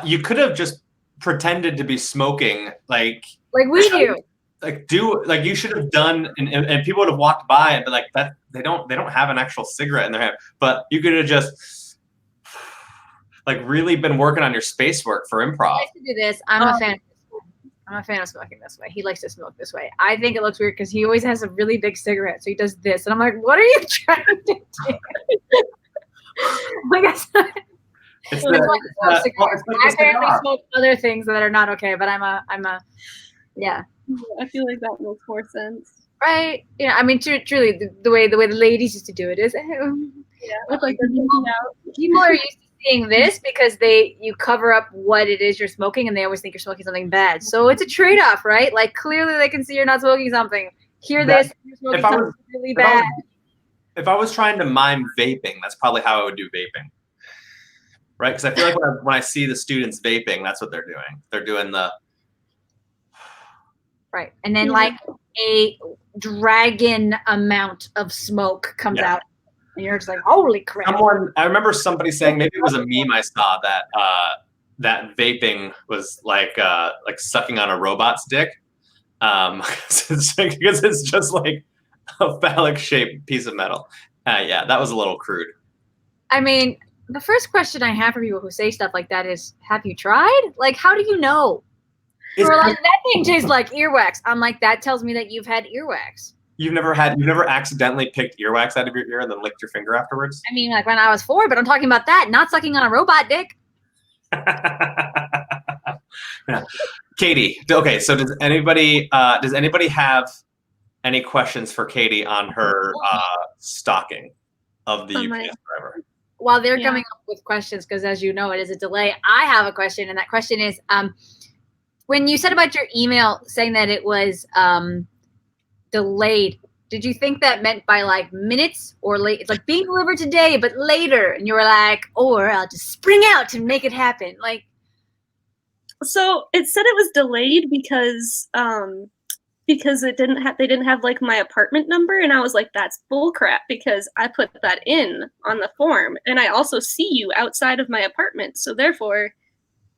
you could have just pretended to be smoking, like we do. Like you should have done, and people would have walked by and be like, that they don't have an actual cigarette in their hand. But you could have just like really been working on your space work for improv. I like to do this. I'm a fan of smoking this way. He likes to smoke this way. I think it looks weird because he always has a really big cigarette, so he does this, and I'm like, "What are you trying to do?" Like, I apparently smoke other things that are not okay, but yeah. I feel like that makes more sense. Right? I mean, truly, the way the ladies used to do it is, It's like people are used to seeing this because you cover up what it is you're smoking, and they always think you're smoking something bad. So it's a trade-off, right? Like clearly they can see you're not smoking something. You're smoking something really bad. If I was trying to mime vaping, that's probably how I would do vaping, right? Because I feel like when I see the students vaping, that's what they're doing. They're doing the right, and then like a dragon amount of smoke comes out. And you're just like, holy crap. I remember somebody saying, maybe it was a meme I saw, that that vaping was like sucking on a robot's dick. Because it's just like a phallic shaped piece of metal. Yeah, that was a little crude. I mean, the first question I have for people who say stuff like that is, have you tried? Like, how do you know? Or like, that thing tastes like earwax. I'm like, that tells me that you've had earwax. You've never accidentally picked earwax out of your ear and then licked your finger afterwards? I mean, like when I was 4, but I'm talking about that, not sucking on a robot dick. Yeah. Katie, okay, so does anybody have any questions for Katie on her stalking of the UPS driver? While they're coming up with questions, because as you know, it is a delay, I have a question, and that question is, when you said about your email saying that it was delayed, did you think that meant by like minutes or late? It's like being delivered today, but later, and you were like, or I'll just spring out to make it happen. Like, so it said it was delayed because they didn't have like my apartment number, and I was like, that's bullcrap because I put that in on the form, and I also see you outside of my apartment, so therefore,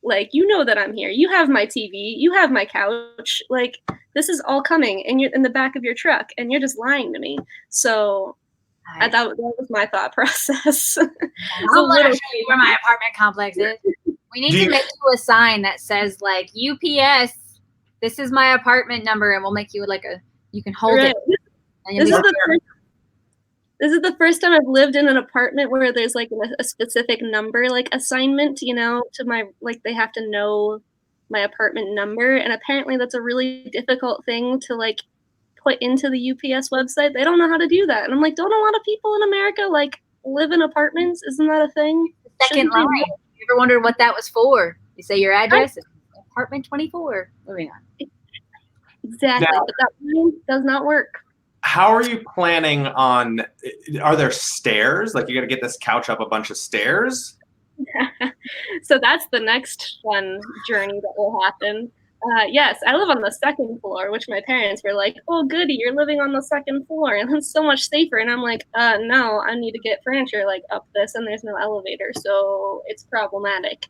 like, that I'm here. You have my TV, you have my couch, like. This is all coming, and you're in the back of your truck, and you're just lying to me. So that was my thought process. I'll show you where my apartment complex is. We need to make you a sign that says like UPS. This is my apartment number, and we'll make you you can hold it. This is the first time I've lived in an apartment where there's like a specific number like assignment. To my they have to know my apartment number, and apparently that's a really difficult thing to like put into the UPS website. They don't know how to do that, and I'm like, don't a lot of people in America like live in apartments? Isn't that a thing? Second line. You ever wondered what that was for? You say your address, apartment 24. Moving on. Exactly, but that line does not work. How are you planning on? Are there stairs? Like, you got to get this couch up a bunch of stairs? So that's the next fun journey that will happen. Yes, I live on the second floor, which my parents were like, oh, goody, you're living on the second floor, and it's so much safer. And I'm like, no, I need to get furniture like up this, and there's no elevator, so it's problematic.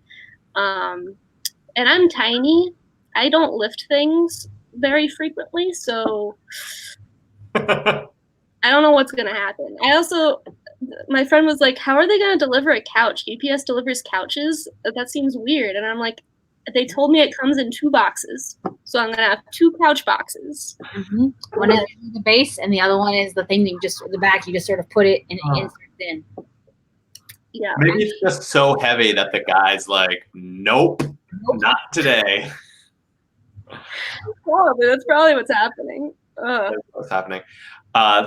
And I'm tiny. I don't lift things very frequently, so I don't know what's going to happen. My friend was like, how are they going to deliver a couch? UPS delivers couches? That seems weird. And I'm like, they told me it comes in 2 boxes. So I'm going to have 2 couch boxes. Mm-hmm. One is the base, and the other one is the thing that the back, you just sort of put it and insert in. Yeah. Maybe it's just so heavy that the guy's like, nope. Not today. Probably. That's probably what's happening. Ugh. That's what's happening.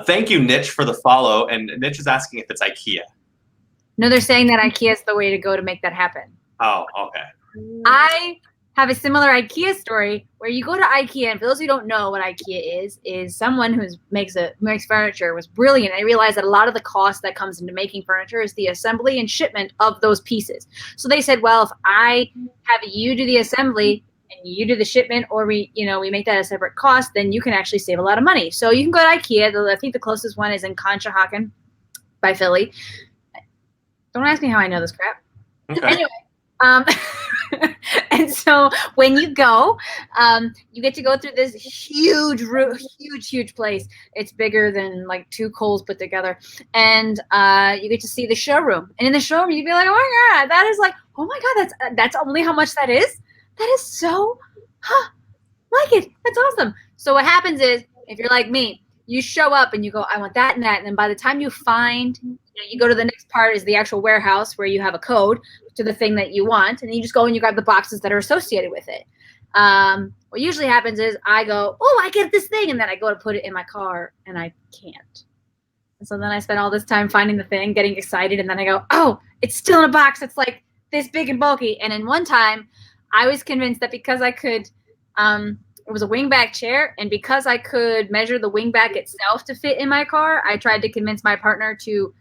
Thank you, Niche, for the follow. And Niche is asking if it's IKEA. No, they're saying that IKEA is the way to go to make that happen. Oh, okay. I have a similar IKEA story where you go to IKEA, and for those who don't know what IKEA is someone who makes furniture was brilliant. I realized that a lot of the cost that comes into making furniture is the assembly and shipment of those pieces. So they said, well, if I have you do the assembly and you do the shipment, or we make that a separate cost, then you can actually save a lot of money. So you can go to IKEA. I think the closest one is in Conshohocken by Philly. Don't ask me how I know this crap. Okay. Anyway, and so when you go, you get to go through this huge place. It's bigger than like 2 Kohl's put together, and you get to see the showroom. And in the showroom, you'd be like, "Oh my god, that is like, oh my god, that's only how much that is. That is so, like it. That's awesome." So what happens is, if you're like me, you show up and you go, "I want that and that," and then by the time you find, you go to the next part is the actual warehouse where you have a code to the thing that you want, and you just go and you grab the boxes that are associated with it. What usually happens is I go, "Oh, I get this thing," and then I go to put it in my car and I can't. And so then I spend all this time finding the thing, getting excited, and then I go, "Oh, it's still in a box. It's like this big and bulky." And in one time, I was convinced that because I could, it was a wingback chair, and because I could measure the wingback itself to fit in my car, I tried to convince my partner to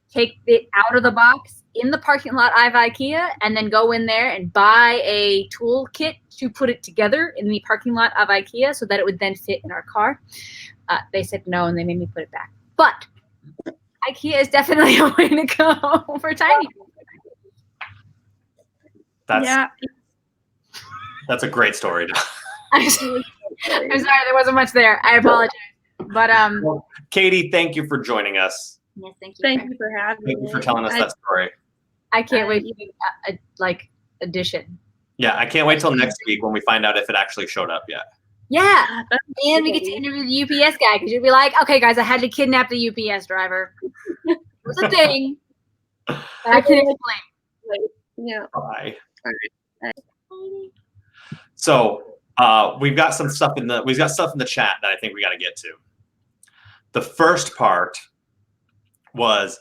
take it out of the box in the parking lot of IKEA and then go in there and buy a tool kit to put it together in the parking lot of IKEA so that it would then fit in our car. They said no, and they made me put it back. But IKEA is definitely a way to go for tiny. That's a great story. I'm sorry, there wasn't much there. I apologize. But Well, Katie, thank you for joining us. yes, thank you. Thank you for having me. Thank you for telling us that story. I can't wait for the addition. Yeah, I can't wait till next week when we find out if it actually showed up yet. Yeah, and we get to interview the UPS guy because you'll be like, "Okay, guys, I had to kidnap the UPS driver. It was a thing that I can't explain." Yeah. Bye. Bye. So we've got stuff in the chat that I think we got to get to. The first part was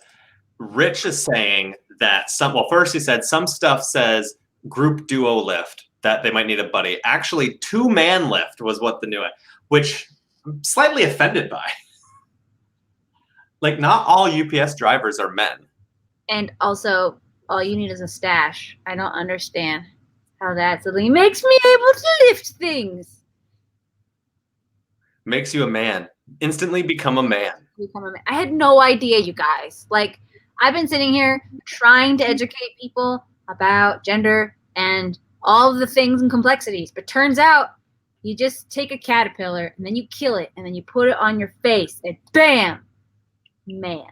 Rich is saying that first he said some stuff says group duo lift, that they might need a buddy. Actually, 2-man lift was what the new, which I'm slightly offended by. Like, not all UPS drivers are men. And also, all you need is a stash. I don't understand how that suddenly makes me able to lift things. Makes you a man. Instantly become a man. I had no idea, you guys. Like, I've been sitting here trying to educate people about gender and all of the things and complexities, but turns out you just take a caterpillar and then you kill it and then you put it on your face and bam, man.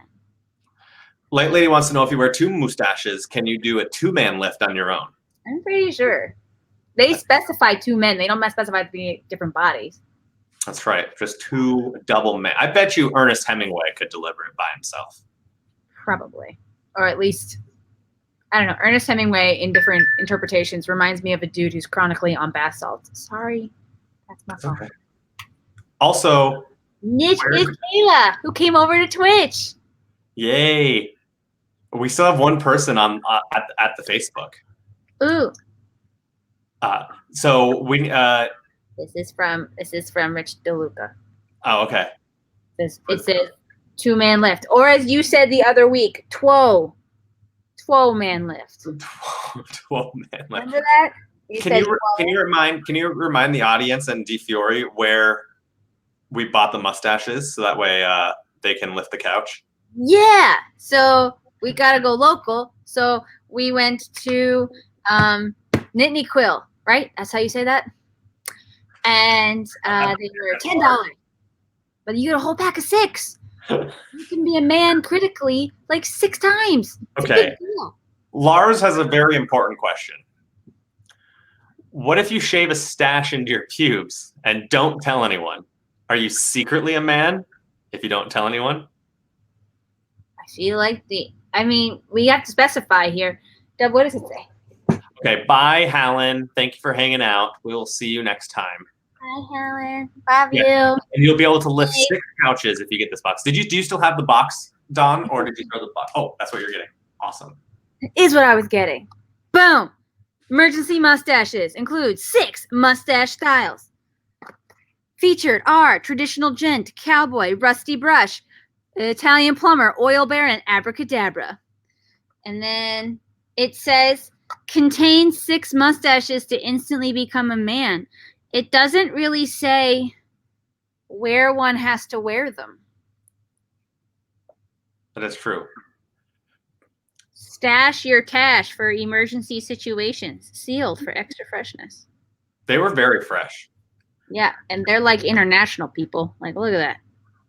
Light Lady wants to know if you wear 2 mustaches, can you do a 2-man lift on your own? I'm pretty sure. They specify 2 men. They don't specify the different bodies. That's right. Just 2 double men. I bet you Ernest Hemingway could deliver it by himself. Probably. Or at least, I don't know. Ernest Hemingway in different interpretations reminds me of a dude who's chronically on bath salts. Sorry. That's my fault. Okay. Also, Niche is Kayla, who came over to Twitch. Yay. We still have 1 person on at the Facebook. Ooh. So we This is from Rich DeLuca. oh, okay. It says 2-man lift. Or as you said the other week, 12-man lift. 12-man lift. Remember that? Can you remind the audience and DeFiore where we bought the mustaches so that way they can lift the couch? Yeah. So we gotta go local. So we went to Nittany Quill, right? That's how you say that. And they were $10, but you get a whole pack of 6. You can be a man critically like 6 times. It's Okay. a big deal. Lars has a very important question. What if you shave a stash into your pubes and don't tell anyone? Are you secretly a man if you don't tell anyone? I feel like we have to specify here. Deb, what does it say? Okay, bye, Hallen. Thank you for hanging out. We will see you next time. Hi, Helen. Love Yeah. you. And you'll be able to lift 6 couches if you get this box. Do you still have the box, Dawn, or did you throw the box? Oh, that's what you're getting. Awesome. Is what I was getting. Boom. Emergency mustaches include 6 mustache styles. Featured are traditional gent, cowboy, rusty brush, Italian plumber, oil baron, abracadabra. And then it says contains 6 mustaches to instantly become a man. It doesn't really say where one has to wear them. That is true. Stash your cash for emergency situations. Sealed for extra freshness. They were very fresh. Yeah, and they're like international people. Like, look at that.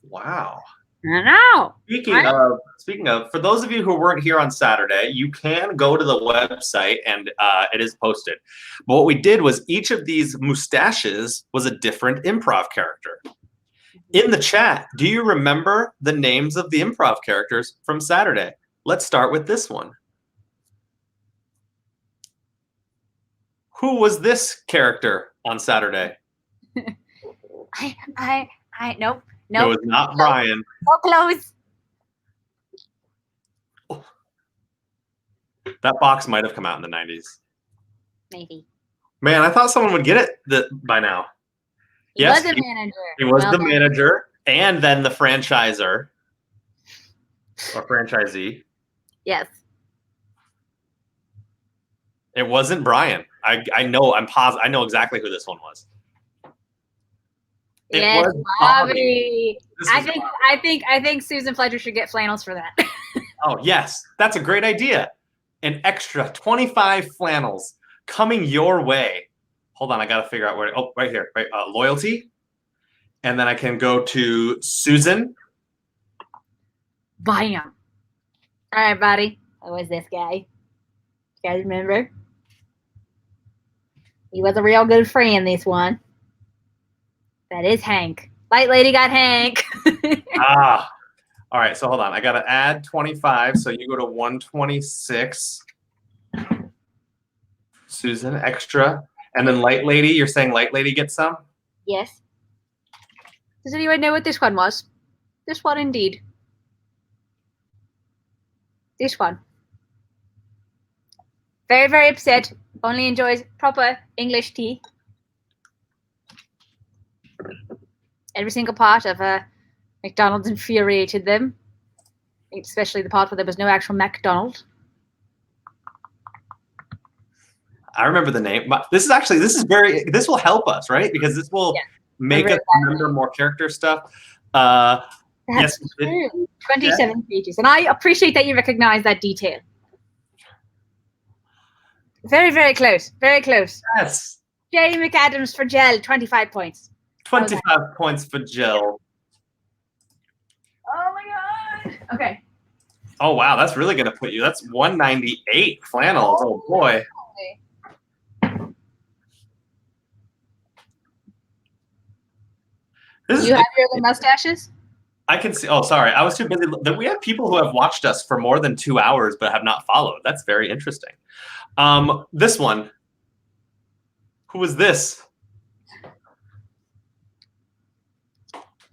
Wow. I know. Speaking of, for those of you who weren't here on Saturday, you can go to the website and it is posted. But what we did was each of these mustaches was a different improv character. In the chat, do you remember the names of the improv characters from Saturday? Let's start with this one. Who was this character on Saturday? Nope. It was not Brian. So close. That box might have come out in the 90s. Maybe. Man, I thought someone would get it by now. He was a manager. He was the manager and then the franchiser or franchisee. Yes. It wasn't Brian. I know. I'm positive. I know exactly who this one was. It Yes, was Bobby. This I was think Bobby. I think Susan Fletcher should get flannels for that. Oh yes, that's a great idea. An extra 25 flannels coming your way. Hold on, I gotta figure out where. Oh, right here. Right, loyalty, and then I can go to Susan. Bam. All right, buddy. Who was this guy? You guys remember? He was a real good friend, this one. That is Hank. Light lady got Hank. All right. So hold on. I got to add 25. So you go to 126. Susan, extra. And then light lady, you're saying light lady gets some? Yes. Does anyone know what this one was? This one indeed. This one. Very, very upset. Only enjoys proper English tea. Every single part of McDonald's infuriated them, especially the part where there was no actual McDonald. I remember the name. But this will help us, right? Because this will make us remember more character stuff. That's yes, true. 27 pages. And I appreciate that you recognize that detail. Very, very close. Very close. Yes. Jay McAdams for Gel, 25 points. 25 points for Jill. Oh my god. Okay. Oh wow, that's really gonna put you. That's 198 flannels. Oh boy. You have your other mustaches? I can see. Oh, sorry. I was too busy. We have people who have watched us for more than 2 hours but have not followed. That's very interesting. This one. Who was this?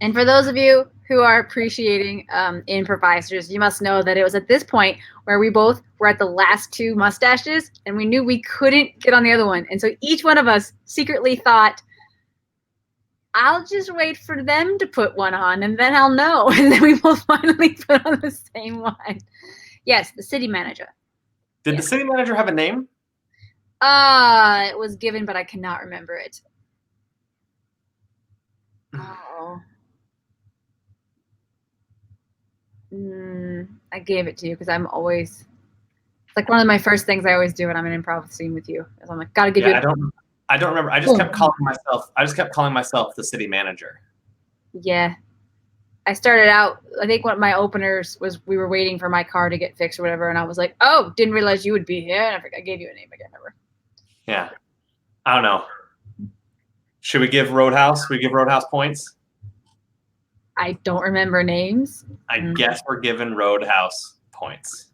And for those of you who are appreciating improvisers, you must know that it was at this point where we both were at the last 2 mustaches and we knew we couldn't get on the other one. And so each one of us secretly thought, I'll just wait for them to put one on and then I'll know. And then we both finally put on the same one. Yes, the city manager. Did the city manager have a name? It was given, but I cannot remember it. Oh. I gave it to you because I'm always. It's like one of my first things I always do when I'm in improv scene with you. Is I'm like, gotta give you. I don't remember. I just kept calling myself the city manager. Yeah, I started out. I think one of my openers was we were waiting for my car to get fixed or whatever, and I was like, oh, didn't realize you would be here. And I gave you a name. I can't remember. Yeah, I don't know. Should we give Roadhouse? We give Roadhouse points. I don't remember names. I guess we're giving Roadhouse points.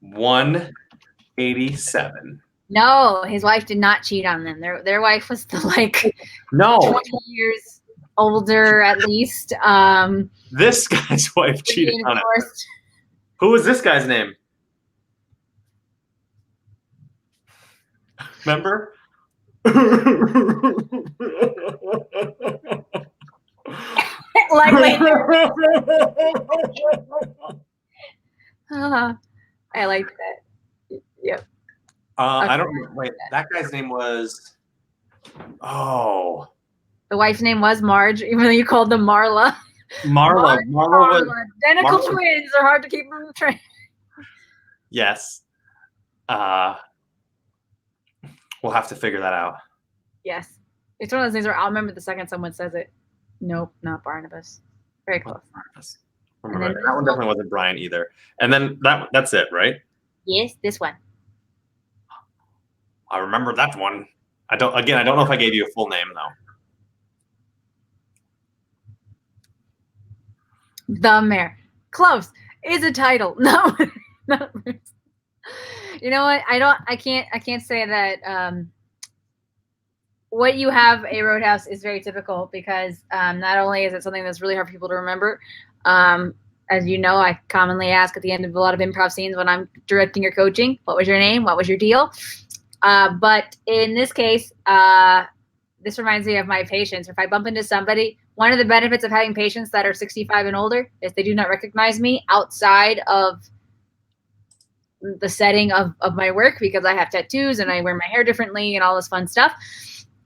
187. No, his wife did not cheat on them. Their wife was the like No, 20 years older at least. this guy's wife cheated on him. Divorced. Who was this guy's name? Remember? Like I like that. Yep. I don't know. Wait, that guy's name was. Oh, The wife's name was Marge, even though you called them Marla. Marla. Marla was. Identical Marla. twins are hard to keep from the train. Yes. We'll have to figure that out. Yes. It's one of those things where I'll remember the second someone says it. Nope, not Barnabas. Very close. Remember, And then that one definitely wasn't Brian either. And then that's it, right? Yes, this one. I remember that one. I don't know if I gave you a full name though. The Mayor. Close. Is a title. No. No. You know what? I can't say that what you have a Roadhouse is very typical because not only is it something that's really hard for people to remember, as you know, I commonly ask at the end of a lot of improv scenes when I'm directing or coaching, what was your name? What was your deal? But in this case, this reminds me of my patients. If I bump into somebody, one of the benefits of having patients that are 65 and older is they do not recognize me outside of the setting of my work because I have tattoos and I wear my hair differently and all this fun stuff.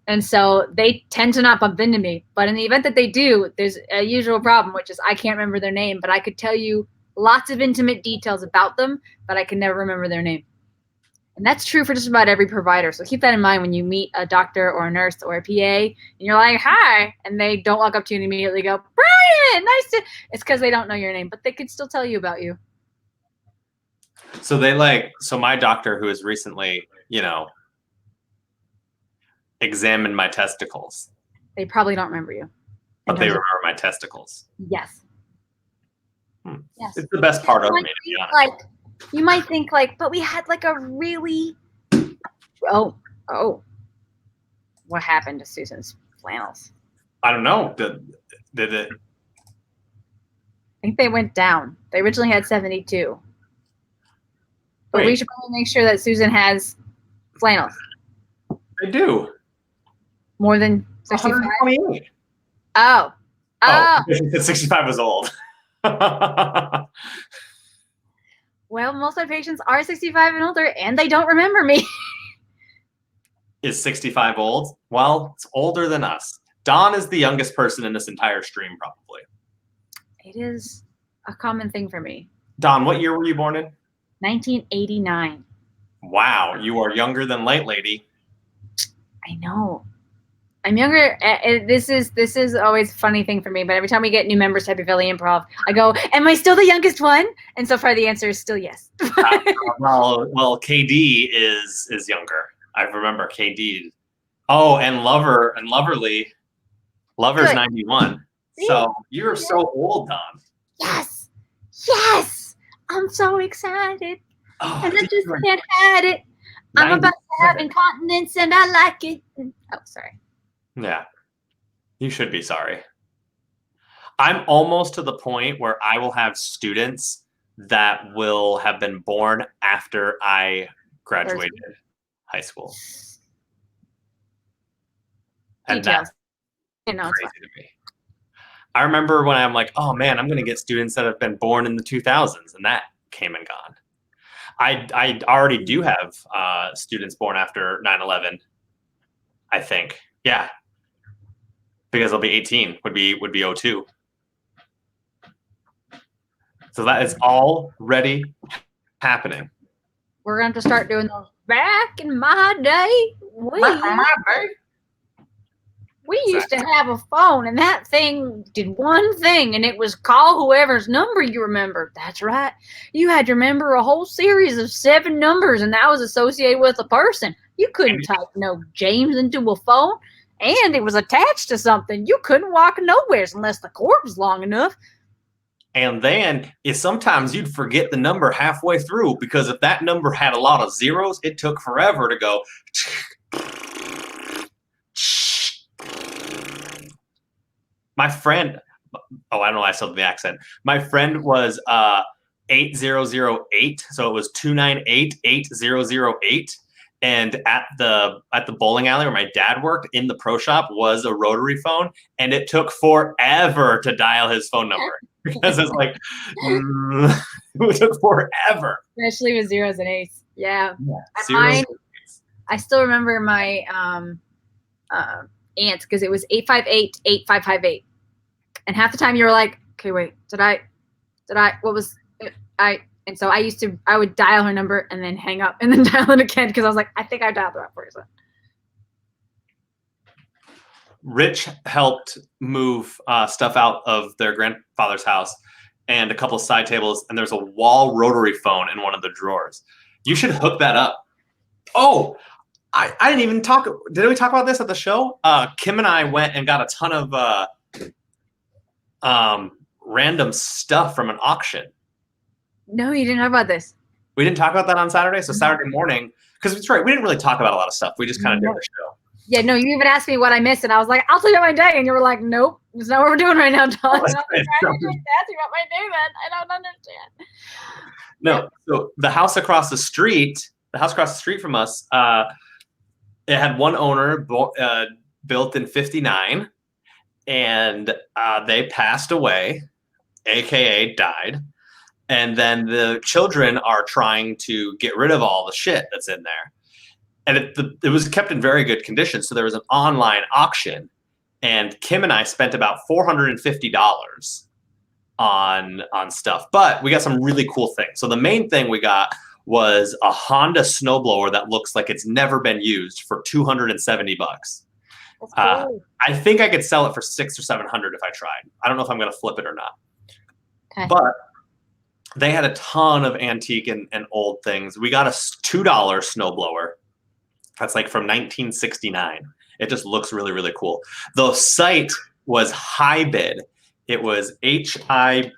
And so they tend to not bump into me. But in the event that they do, there's a usual problem, which is I can't remember their name, but I could tell you lots of intimate details about them, but I can never remember their name. And that's true for just about every provider. So keep that in mind when you meet a doctor or a nurse or a PA and you're like, hi, and they don't walk up to you and immediately go, Brian, nice to, it's because they don't know your name, but they could still tell you about you. So so my doctor who has recently, examined my testicles. They probably don't remember you. But they remember my testicles. Yes. Yes. It's the best part of me, to be honest. You might think but we had a really, what happened to Susan's flannels? I don't know. Did it? I think they went down. They originally had 72. But we should probably make sure that Susan has flannels. They do. More than 65? 128. Oh. 65 was old. Well, most of my patients are 65 and older, and they don't remember me. Is 65 old? Well, it's older than us. Dawn is the youngest person in this entire stream, probably. It is a common thing for me. Dawn, what year were you born in? 1989. Wow, you are younger than Light Lady. I know. I'm younger. This is always a funny thing for me, but every time we get new members to Happy Valley Improv, I go, am I still the youngest one? And so far the answer is still yes. Well, KD is younger. I remember KD. Oh, and Loverly. Lover's Good. 91. So you're so old, Dawn. Yes. Yes. I'm so excited. Oh, And I just can't hide it. I'm about to have incontinence and I like it. Oh, sorry. Yeah. You should be sorry. I'm almost to the point where I will have students that will have been born after I graduated high school. And that's crazy to me. I remember when I'm like, oh man, I'm going to get students that have been born in the 2000s, and that came and gone. I already do have students born after 9/11, I think. Yeah. Because they'll be 18, would be 02. So that is already happening. We're going to start doing those. Back in my day, we used to have a phone, and that thing did one thing, and it was call whoever's number you remember. That's right. You had to remember a whole series of 7 numbers, and that was associated with a person. You couldn't type no James into a phone, and it was attached to something. You couldn't walk nowhere unless the cord was long enough. And then sometimes you'd forget the number halfway through because if that number had a lot of zeros, it took forever to go. My friend, I don't know why I still have the accent. My friend was 8008, so it was 298-8008. And at the bowling alley where my dad worked in the pro shop was a rotary phone, and it took forever to dial his phone number because it's like it took forever. Especially with zeros and eights. Yeah. Zeros. I still remember my aunt because it was 858-8558. And half the time you were like, okay, wait, did I, what was it? And so I would dial her number and then hang up and then dial it again because I was like, I think I dialed the right person. Rich helped move stuff out of their grandfather's house and a couple of side tables, and there's a wall rotary phone in one of the drawers. You should hook that up. Oh, I didn't even talk. Did we talk about this at the show? Kim and I went and got a ton of random stuff from an auction. No, you didn't know about this. We didn't talk about that on Saturday. So Saturday morning, because it's right, we didn't really talk about a lot of stuff. We just kind of did the show. Yeah, no, you even asked me what I missed, and I was like, I'll tell you my day. And you were like, nope, that's not what we're doing right now, Don. I was like, I didn't ask you about my day then. I don't understand. No, so the house across the street from us, it had one owner built in 59, and they passed away, AKA died. And then the children are trying to get rid of all the shit that's in there. And it was kept in very good condition. So there was an online auction, and Kim and I spent about $450 on stuff. But we got some really cool things. So the main thing we got was a Honda snowblower that looks like it's never been used for $270. That's cool. I think I could sell it for $600 or $700 if I tried. I don't know if I'm going to flip it or not. Okay. But they had a ton of antique and old things. We got a $2 snowblower. That's like from 1969. It just looks really, really cool. The site was HiBid. It was HIBID.com.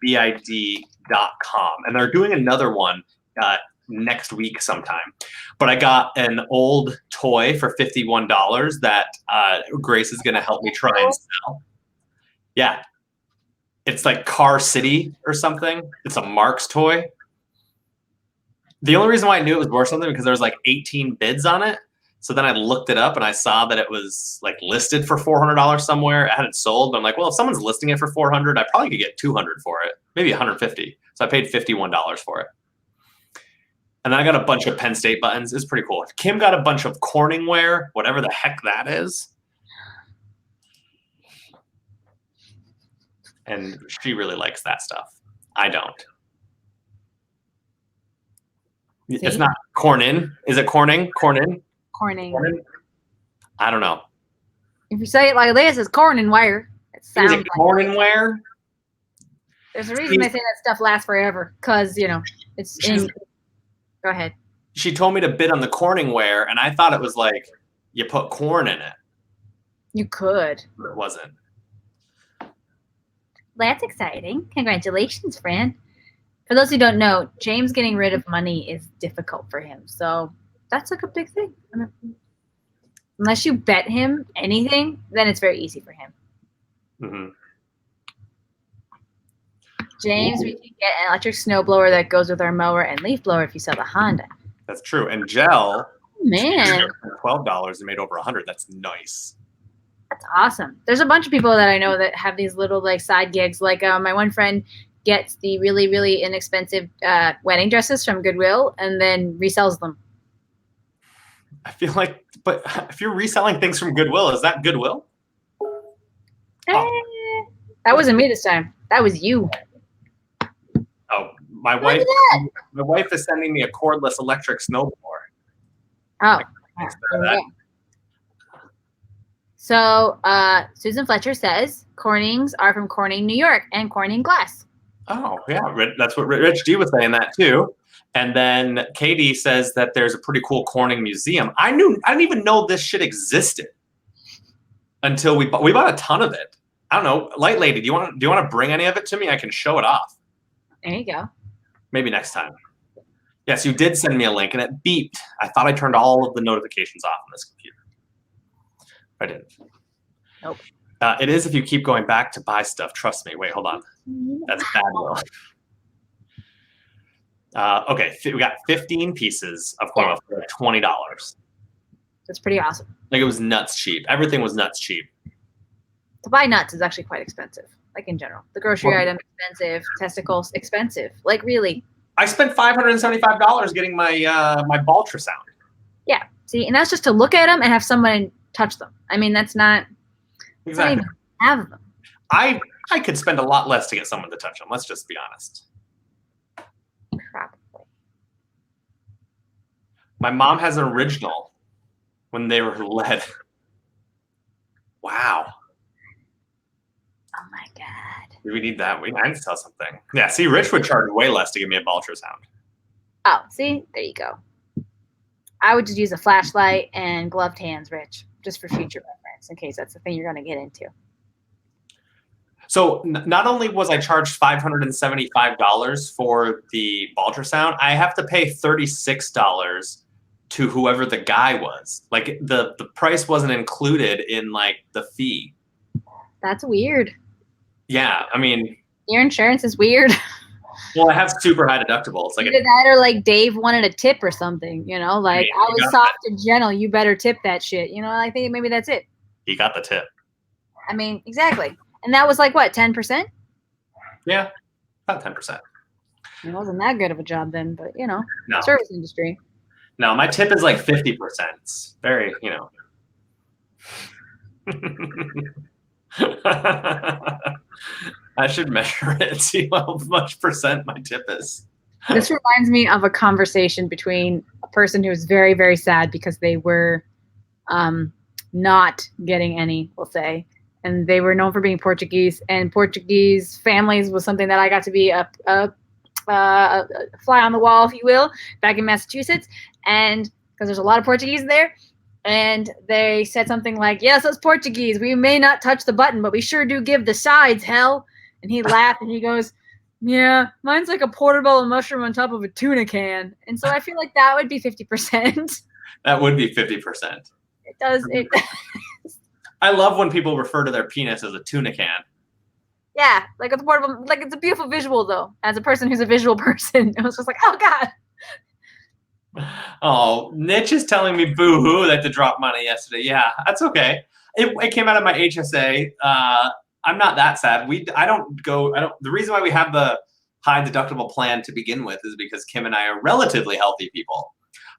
And they're doing another one next week sometime. But I got an old toy for $51 that Grace is going to help me try and sell. Yeah. It's like Car City or something. It's a Marx toy. The only reason why I knew it was worth something because there was like 18 bids on it. So then I looked it up and I saw that it was like listed for $400 somewhere. I had it sold. But I'm like, well, if someone's listing it for $400, I probably could get $200 for it, maybe $150. So I paid $51 for it. And then I got a bunch of Penn State buttons. It's pretty cool. Kim got a bunch of Corningware, whatever the heck that is. And she really likes that stuff. I don't. See? It's not Cornyn. Is it Corning? Cornyn? Corning. I don't know. If you say it like this, it's Corningware. It Is sounds it like Corningware? There's a reason they say that stuff lasts forever. Because, it's in. Go ahead. She told me to bid on the Corningware, and I thought it was like you put corn in it. You could. But it wasn't. That's exciting. Congratulations, friend. For those who don't know, James getting rid of money is difficult for him. So that's like a big thing. Unless you bet him anything, then it's very easy for him. Mm-hmm. James, we can get an electric snowblower that goes with our mower and leaf blower if you sell the Honda. That's true. And gel, Man, $12 and made over $100. That's nice. that's awesome. There's a bunch of people that I know that have these little like side gigs. Like my one friend gets the really, really inexpensive wedding dresses from Goodwill and then resells them. I feel like, but if you're reselling things from Goodwill, is that Goodwill? That wasn't me this time. That was you. Oh, my wife is sending me a cordless electric snowblower. Oh. Thanks for that. So Susan Fletcher says Cornings are from Corning, New York, and Corning glass. Oh, yeah. That's what Rich D was saying that too. And then Katie says that there's a pretty cool Corning museum. I didn't even know this shit existed until we bought a ton of it. I don't know, Light Lady. Do you want to bring any of it to me? I can show it off. There you go. Maybe next time. Yes, you did send me a link and it beeped. I thought I turned all of the notifications off on this computer. I didn't. Nope. It is if you keep going back to buy stuff. Trust me. Wait, hold on. That's bad will. Okay, we got 15 pieces of corn for $20. That's pretty awesome. Like, it was nuts cheap. Everything was nuts cheap. To buy nuts is actually quite expensive, like in general. The grocery item expensive, testicles expensive. Like really. I spent $575 getting my my ultrasound. Yeah. See, and that's just to look at them and have someone touch them. I mean, that's not Exactly. not even have them. I could spend a lot less to get someone to touch them. Let's just be honest. Probably. My mom has an original when they were lead. Wow. Oh my god. Do we need that? I need to tell something. Yeah, see, Rich would charge way less to give me a ultrasound. Oh, see, there you go. I would just use a flashlight and gloved hands, Rich, just for future reference, in case that's the thing you're going to get into. So not only was I charged $575 for the ultrasound, I have to pay $36 to whoever the guy was. Like the price wasn't included in like the fee. That's weird. Yeah, I mean, Your insurance is weird. well, I have super high deductibles. Like Either that or like Dave wanted a tip or something, you know, like Yeah, I you was got soft and gentle. You better tip that shit. You know, I think maybe that's it. he got the tip. I mean, exactly. And that was like what, 10%? Yeah, about 10%. It wasn't that good of a job then, but you know, No, service industry. no, my tip is like 50%. It's very, you know. I should measure it and see how much percent my tip is. This reminds me of a conversation between a person who was very, very sad because they were not getting any, we'll say, and they were known for being Portuguese, and Portuguese families was something that I got to be a fly on the wall, if you will, back in Massachusetts, and because there's a lot of Portuguese there, and they said something like, yes, us Portuguese, we may not touch the button, but we sure do give the sides, hell. And he laughed and he goes, yeah, mine's like a portobello mushroom on top of a tuna can. And so I feel like that would be 50%. That would be 50%. It does. It. I love when people refer to their penis as a tuna can. Yeah, like it's portable. Like it's a beautiful visual, though. As a person who's a visual person, it was just like, oh god. Oh, Nitch is telling me boo-hoo that to drop money yesterday. Yeah, that's okay. It came out of my HSA. I'm not that sad. The reason why we have the high deductible plan to begin with is because Kim and I are relatively healthy people.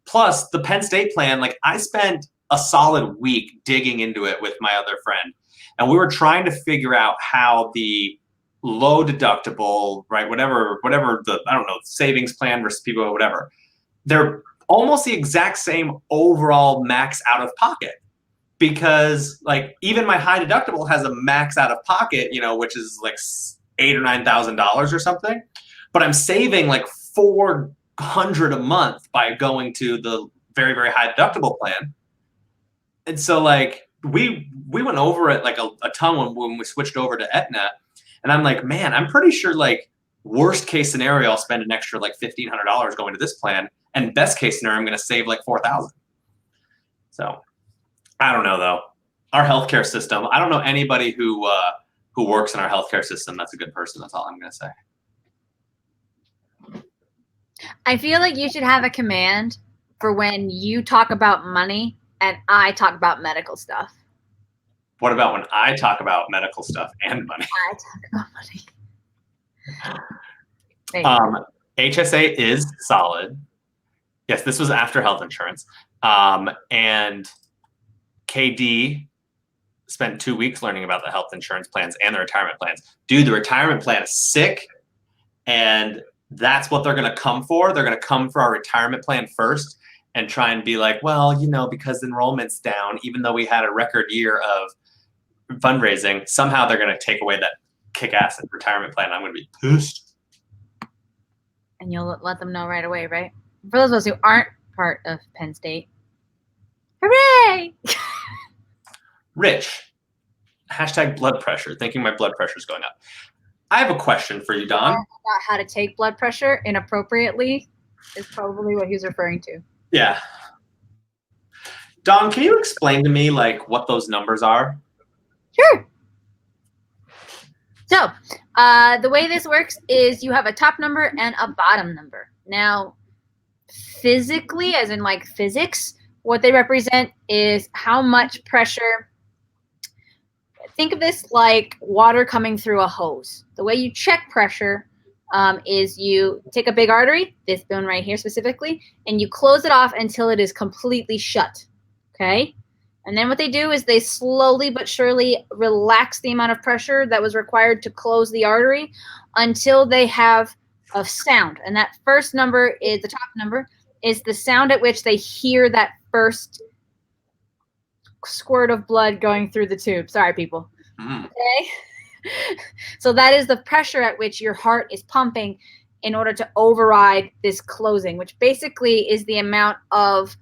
Plus, the Penn State plan, like I spent a solid week digging into it with my other friend. And we were trying to figure out how the low deductible, right, whatever the, I don't know, savings plan versus people or whatever, they're almost the exact same overall max out of pocket. Because like even my high deductible has a max out of pocket, you know, which is like $8,000 or $9,000 or something. But I'm saving like $400 a month by going to the very, very high deductible plan. And so like we went over it like a ton when we switched over to Aetna. And I'm like, man, I'm pretty sure like worst case scenario, I'll spend an extra like $1,500 going to this plan. And best case scenario, I'm going to save like $4,000. So I don't know though. Our healthcare system. I don't know anybody who works in our healthcare system that's a good person. That's all I'm going to say. I feel like you should have a command for when you talk about money and I talk about medical stuff. What about when I talk about medical stuff and money? I talk about money. HSA is solid. Yes, this was after health insurance. And KD spent 2 weeks learning about the health insurance plans and the retirement plans. Dude, the retirement plan is sick, and that's what they're going to come for. They're going to come for our retirement plan first and try and be like, well, you know, because enrollment's down, even though we had a record year of fundraising, somehow they're going to take away that kick-ass retirement plan. I'm going to be pissed. And you'll let them know right away, right? For those of us who aren't part of Penn State, hooray! Rich, hashtag blood pressure, thinking my blood pressure is going up. I have a question for you, Don. About how to take blood pressure inappropriately is probably what he's referring to. Yeah. Don, can you explain to me like what those numbers are? Sure. So the way this works is you have a top number and a bottom number. Now, physically, as in like physics, what they represent is how much pressure. Think of this like water coming through a hose. The way you check pressure is you take a big artery, this bone right here specifically, and you close it off until it is completely shut. Okay? And then what they do is they slowly but surely relax the amount of pressure that was required to close the artery until they have a sound. And that first number is the top number, is the sound at which they hear that first squirt of blood going through the tube. Sorry, people. Okay. So that is the pressure at which your heart is pumping in order to override this closing, which basically is the amount of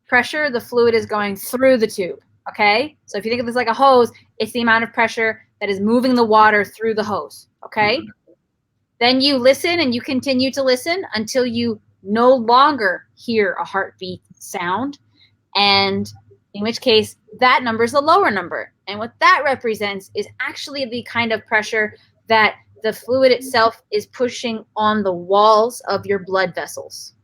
pressure the fluid is going through the tube. Okay. So if you think of this like a hose, it's the amount of pressure that is moving the water through the hose. Okay. Then you listen and you continue to listen until you no longer hear a heartbeat sound. And in which case that number is the lower number. And what that represents is actually the kind of pressure that the fluid itself is pushing on the walls of your blood vessels.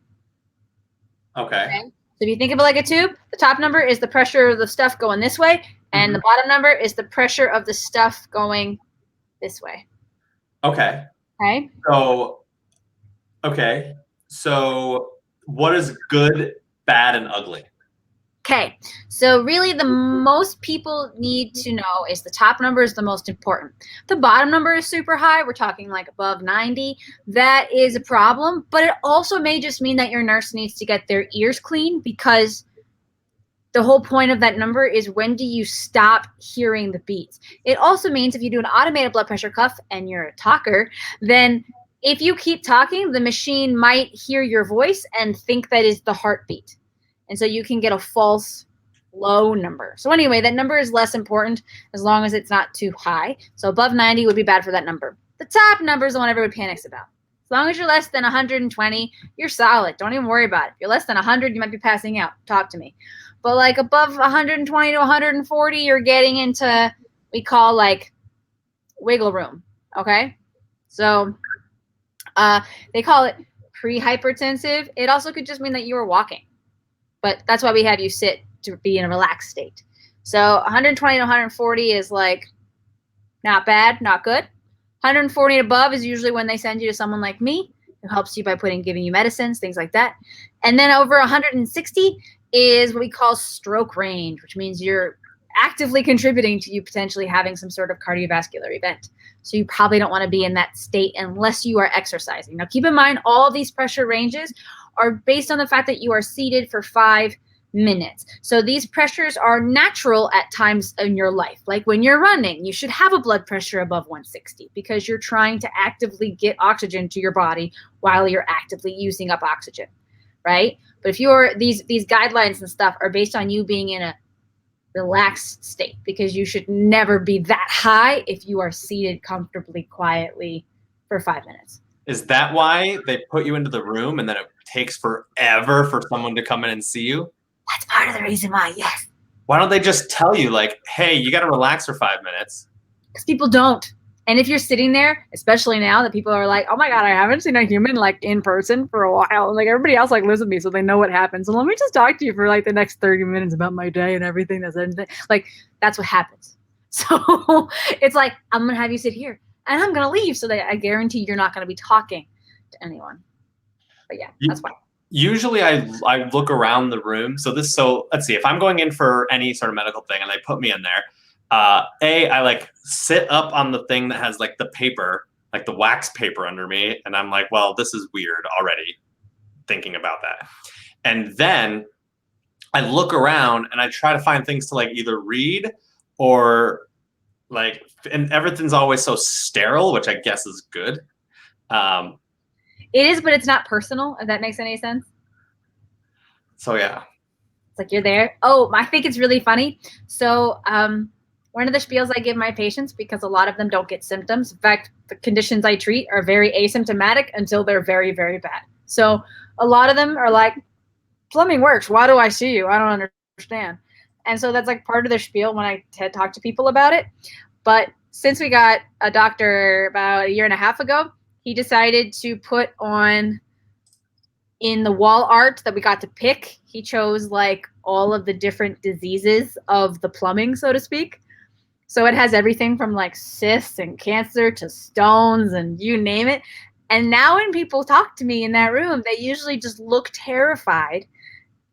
Okay. So if you think of it like a tube, the top number is the pressure of the stuff going this way, and the bottom number is the pressure of the stuff going this way. Okay. Okay. So what is good, bad, and ugly? Okay, so really the most people need to know is the top number is the most important. The bottom number is super high. We're talking like above 90. That is a problem, but it also may just mean that your nurse needs to get their ears clean, because the whole point of that number is when do you stop hearing the beats. It also means if you do an automated blood pressure cuff and you're a talker, then if you keep talking, the machine might hear your voice and think that is the heartbeat. And so you can get a false low number. So anyway, that number is less important as long as it's not too high. So above 90 would be bad for that number. The top number is the one everybody panics about. As long as you're less than 120, you're solid. Don't even worry about it. If you're less than 100, you might be passing out. Talk to me. But like above 120 to 140, you're getting into we call like wiggle room. Okay? So they call it pre-hypertensive. It also could just mean that you were walking. But that's why we have you sit to be in a relaxed state. So 120 to 140 is like not bad, not good. 140 and above is usually when they send you to someone like me who helps you by giving you medicines, things like that. And then over 160 is what we call stroke range, which means you're actively contributing to you potentially having some sort of cardiovascular event. So you probably don't want to be in that state unless you are exercising. Now keep in mind, all these pressure ranges are based on the fact that you are seated for 5 minutes. So these pressures are natural at times in your life. Like when you're running, you should have a blood pressure above 160 because you're trying to actively get oxygen to your body while you're actively using up oxygen, right? But if you're these guidelines and stuff are based on you being in a relaxed state, because you should never be that high if you are seated comfortably, quietly for 5 minutes. Is that why they put you into the room and then it takes forever for someone to come in and see you? That's part of the reason why, yes. Why don't they just tell you like, hey, you got to relax for 5 minutes? Because people don't. And if you're sitting there, especially now that people are like, oh my God, I haven't seen a human like in person for a while. And like everybody else like lives with me so they know what happens. So let me just talk to you for like the next 30 minutes about my day and everything like that's what happens. So it's like, I'm going to have you sit here and I'm going to leave so that I guarantee you're not going to be talking to anyone. But yeah, that's why. Usually I look around the room. So let's see, if I'm going in for any sort of medical thing and they put me in there, I like sit up on the thing that has like the paper, like the wax paper under me. And I'm like, well, this is weird already thinking about that. And then I look around and I try to find things to like either read or like, and everything's always so sterile, which I guess is good. It is, but it's not personal, if that makes any sense. So yeah. It's like you're there. Oh, I think it's really funny. So one one of the spiels I give my patients, because a lot of them don't get symptoms. In fact, the conditions I treat are very asymptomatic until they're very, very bad. So a lot of them are like, plumbing works. Why do I see you? I don't understand. And so that's like part of their spiel when I talk to people about it. But since we got a doctor about a year and a half ago, he decided to put on in the wall art that we got to pick. He chose like all of the different diseases of the plumbing, so to speak. So it has everything from like cysts and cancer to stones and you name it. And now when people talk to me in that room, they usually just look terrified.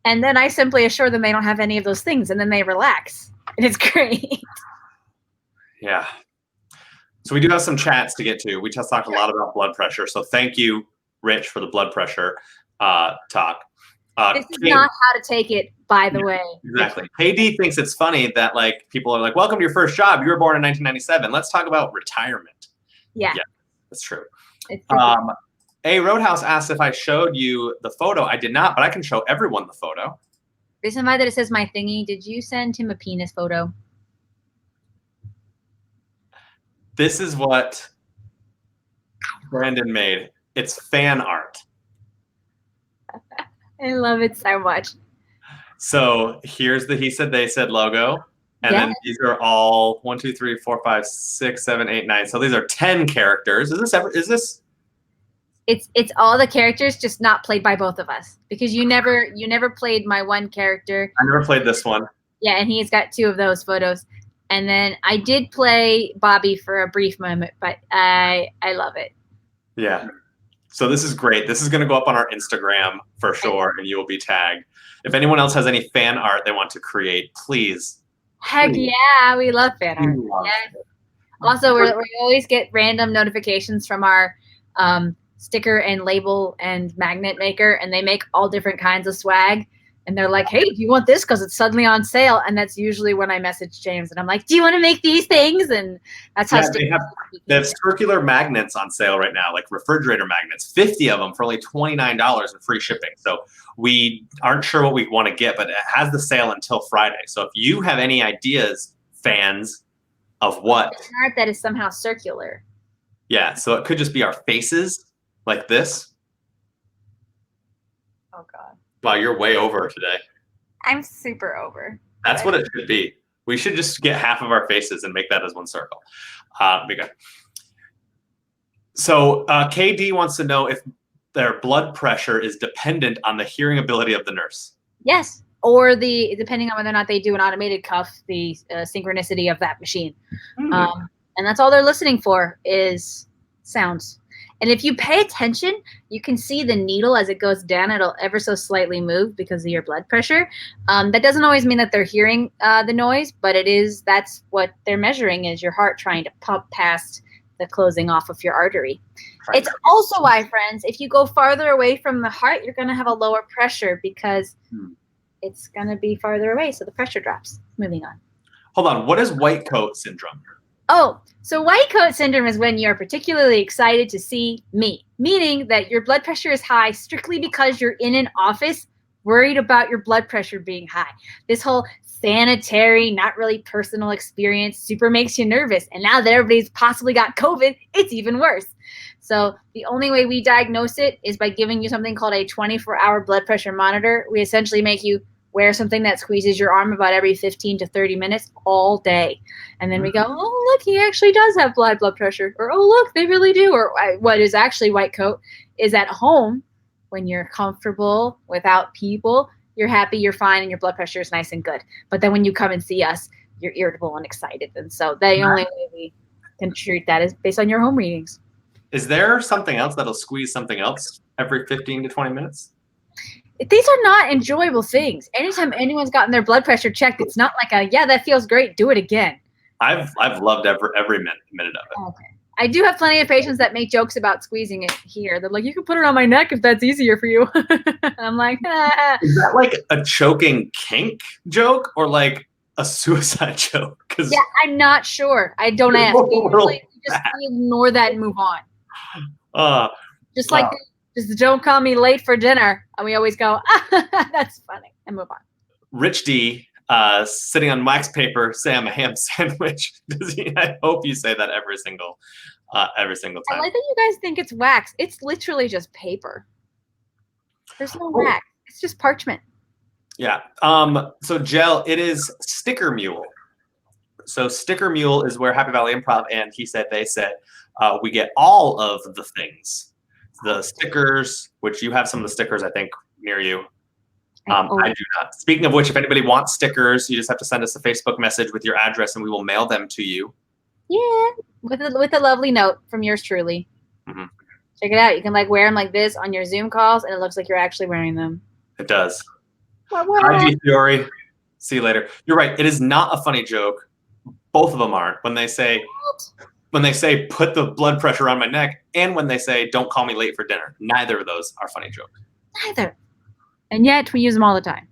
And then I simply assure them they don't have any of those things. And then they relax. And it's great. Yeah. So we do have some chats to get to. We just talked a lot about blood pressure. So thank you, Rich, for the blood pressure talk. This is not how to take it, by the way. Exactly. KD thinks it's funny that like people are like, welcome to your first job. You were born in 1997. Let's talk about retirement. Yeah. Yeah, that's true. It's true. A Roadhouse asked if I showed you the photo. I did not, but I can show everyone the photo. Reason why that it says my thingy, did you send him a penis photo? This is what Brandon made. It's fan art. I love it so much. So here's the he said, they said logo. And then these are all 1, 2, 3, 4, 5, 6, 7, 8, 9. So these are 10 characters. Is this? It's all the characters, just not played by both of us. Because you never played my one character. I never played this one. Yeah, and he's got 2 of those photos. And then I did play Bobby for a brief moment, but I love it. Yeah. So this is great. This is going to go up on our Instagram for sure, and you will be tagged. If anyone else has any fan art they want to create, please. Heck yeah, we love fan art. Yes. Also, we always get random notifications from our sticker and label and magnet maker, and they make all different kinds of swag. And they're like, hey, do you want this? Because it's suddenly on sale. And that's usually when I message James. And I'm like, do you want to make these things? And that's how they have circular magnets on sale right now, like refrigerator magnets, 50 of them for only $29 and free shipping. So we aren't sure what we want to get, but it has the sale until Friday. So if you have any ideas, fans, of what? Art that is somehow circular. Yeah, so it could just be our faces like this. Oh, God. Wow, you're way over today. I'm super over. That's what it should be. We should just get half of our faces and make that as one circle. Be good. So KD wants to know if their blood pressure is dependent on the hearing ability of the nurse. Yes, or depending on whether or not they do an automated cuff, the synchronicity of that machine. And that's all they're listening for is sounds. And if you pay attention, you can see the needle as it goes down. It'll ever so slightly move because of your blood pressure. That doesn't always mean that they're hearing the noise, but that's what they're measuring is your heart trying to pump past the closing off of your artery. It's also why, friends, if you go farther away from the heart, you're going to have a lower pressure because it's going to be farther away, so the pressure drops. Moving on. Hold on. What is white coat syndrome? Oh, so white coat syndrome is when you're particularly excited to see me, meaning that your blood pressure is high strictly because you're in an office worried about your blood pressure being high. This whole sanitary, not really personal experience super makes you nervous. And now that everybody's possibly got COVID, it's even worse. So the only way we diagnose it is by giving you something called a 24-hour blood pressure monitor. We essentially make you wear something that squeezes your arm about every 15 to 30 minutes all day. And then we go, oh, look, he actually does have blood pressure. Or, oh, look, they really do. Or what is actually white coat is at home when you're comfortable without people, you're happy, you're fine, and your blood pressure is nice and good. But then when you come and see us, you're irritable and excited. And so the only way we can treat that is based on your home readings. Is there something else that'll squeeze something else every 15 to 20 minutes? These are not enjoyable things. Anytime anyone's gotten their blood pressure checked, it's not like yeah, that feels great, do it again. I've loved every minute of it. Okay. I do have plenty of patients that make jokes about squeezing it here. They're like, you can put it on my neck if that's easier for you. I'm like, Is that like a choking kink joke or like a suicide joke? Yeah, I'm not sure. I don't ask. We ignore that and move on. Just don't call me late for dinner. And we always go, that's funny, and move on. Rich D sitting on wax paper, say I'm a ham sandwich. I hope you say that every single time. I like that you guys think it's wax. It's literally just paper. There's no wax. It's just parchment. Yeah. So Jell, it is Sticker Mule. So Sticker Mule is where Happy Valley Improv and He Said, They Said, we get all of the things. The stickers, which you have some of the stickers, I think, near you. I do not. Speaking of which, if anybody wants stickers, you just have to send us a Facebook message with your address and we will mail them to you. Yeah, with a lovely note from yours truly. Mm-hmm. Check it out. You can like wear them like this on your Zoom calls, and it looks like you're actually wearing them. It does. Hi, G Fiore. See you later. You're right. It is not a funny joke. Both of them aren't. When they say put the blood pressure on my neck, and when they say don't call me late for dinner, neither of those are funny jokes. Neither. And yet we use them all the time.